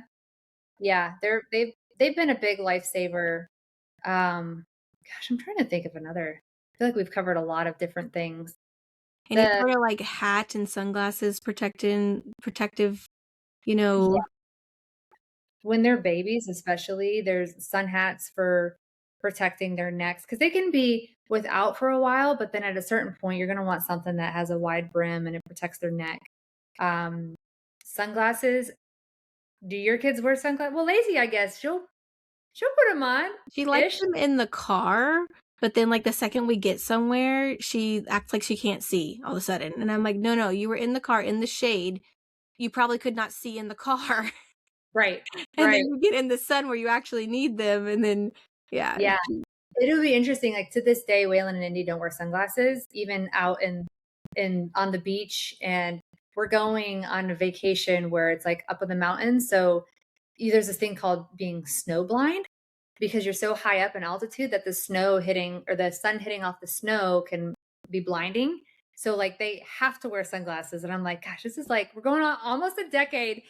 Yeah, they've been a big lifesaver. Gosh, I'm trying to think of another. I feel like we've covered a lot of different things. Any The sort of, like, hat and sunglasses protective, you Yeah, know. when they're babies, especially, there's sun hats for protecting their necks because they can be without for a while, but then at a certain point, you're gonna want something that has a wide brim and it protects their neck. Um, Sunglasses. Do your kids wear sunglasses? Well, Lazy, I guess she'll put them on She likes ish. them in the car, but then, like, the second we get somewhere, she acts like she can't see all of a sudden, and I'm like, "No, no, you were in the car in the shade. You probably could not see in the car, Right. and then Right. you get in the sun where you actually need them, and then" yeah. Yeah. It'll be interesting, like, to this day, Waylon and Indy don't wear sunglasses, even out in on the beach, and we're going on a vacation where it's, like, up in the mountains, so there's this thing called being snow blind because you're so high up in altitude that the snow hitting or the sun hitting off the snow can be blinding. So, like, they have to wear sunglasses, and I'm like, "Gosh, this is, like we're going on almost a decade,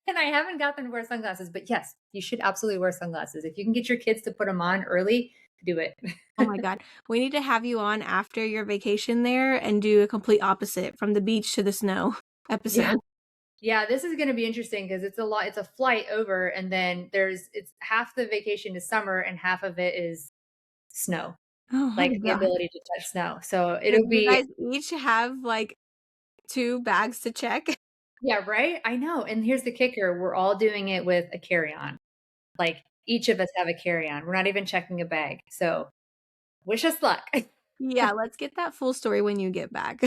and I haven't got them to wear sunglasses." But, yes, you should absolutely wear sunglasses. If you can get your kids to put them on early, do it. Oh my god. We need to have you on after your vacation there and do a complete opposite, from the beach to the snow Yeah. episode. Yeah, this is gonna be interesting because it's a flight over, and then it's half the vacation is summer and half of it is snow, Oh my like, the god. ability to touch snow. So So it'll do you be guys each have, like, 2 bags to check? Yeah, right? I know, and here's the kicker, we're all doing it with a carry-on. Like, each of us have a carry-on. We're not even checking a bag. So, wish us luck. Yeah, let's get that full story when you get back.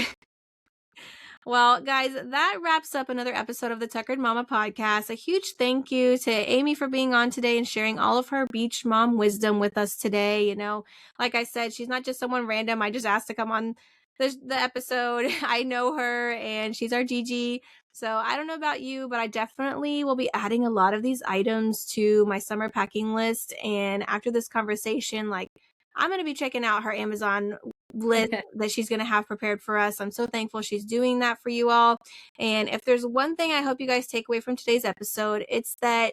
Well, guys, that wraps up another episode of the Tuckered Mama podcast. A huge thank you to Amy for being on today and sharing all of her beach mom wisdom with us today. You know, like I said, she's not just someone random. I just asked to come on the episode. I know her and she's our Gigi. So I don't know about you, but I definitely will be adding a lot of these items to my summer packing list. And after this conversation, like, I'm going to be checking out her Amazon list that she's going to have prepared for us. I'm so thankful she's doing that for you all. And if there's one thing I hope you guys take away from today's episode, it's that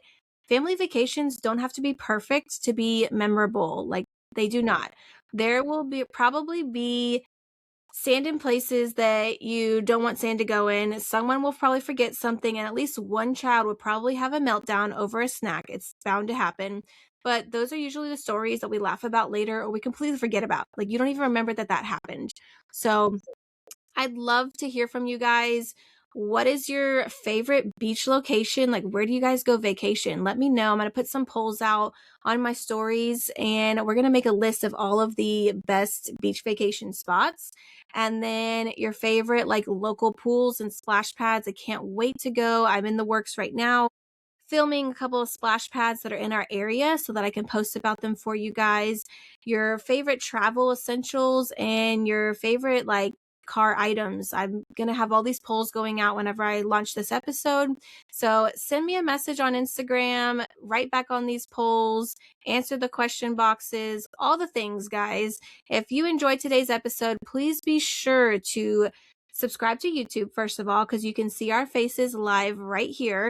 family vacations don't have to be perfect to be memorable. Like, they do not. There will probably be sand in places that you don't want sand to go in. Someone will probably forget something, and at least one child would probably have a meltdown over a snack. It's bound to happen. But those are usually the stories that we laugh about later or we completely forget about. Like, you don't even remember that that happened. So I'd love to hear from you guys. What is your favorite beach location? Like, where do you guys go vacation? Let me know. I'm going to put some polls out on my stories, and we're going to make a list of all of the best beach vacation spots. And then your favorite, like, local pools and splash pads. I can't wait to go. I'm in the works right now, filming a couple of splash pads that are in our area so that I can post about them for you guys. Your favorite travel essentials and your favorite, like, car items. I'm going to have all these polls going out whenever I launch this episode. So send me a message on Instagram, write back on these polls, answer the question boxes, all the things, guys. If you enjoyed today's episode, please be sure to subscribe to YouTube, first of all, because you can see our faces live right here.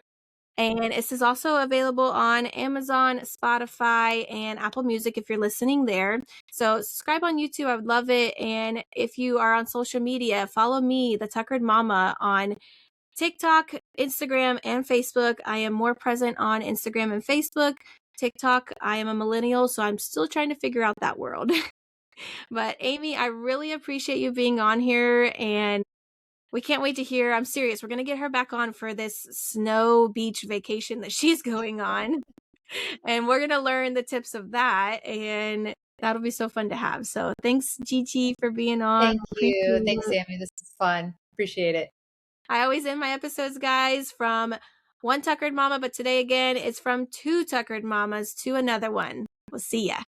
And this is also available on Amazon, Spotify, and Apple Music if you're listening there. So subscribe on YouTube. I would love it. And if you are on social media, follow me, the Tuckered Mama, on TikTok, Instagram, and Facebook. I am more present on Instagram and Facebook. TikTok, I am a millennial, so I'm still trying to figure out that world. But Amy, I really appreciate you being on here, and we can't wait to hear. I'm serious. We're going to get her back on for this snow beach vacation that she's going on. And we're going to learn the tips of that. And that'll be so fun to have. So thanks, Gigi, for being on. Thank Appreciate you. Thanks, it. Sammy. This is fun. Appreciate it. I always end my episodes, guys, from one Tuckered Mama, but today again, it's from two Tuckered Mamas to another one. We'll see ya.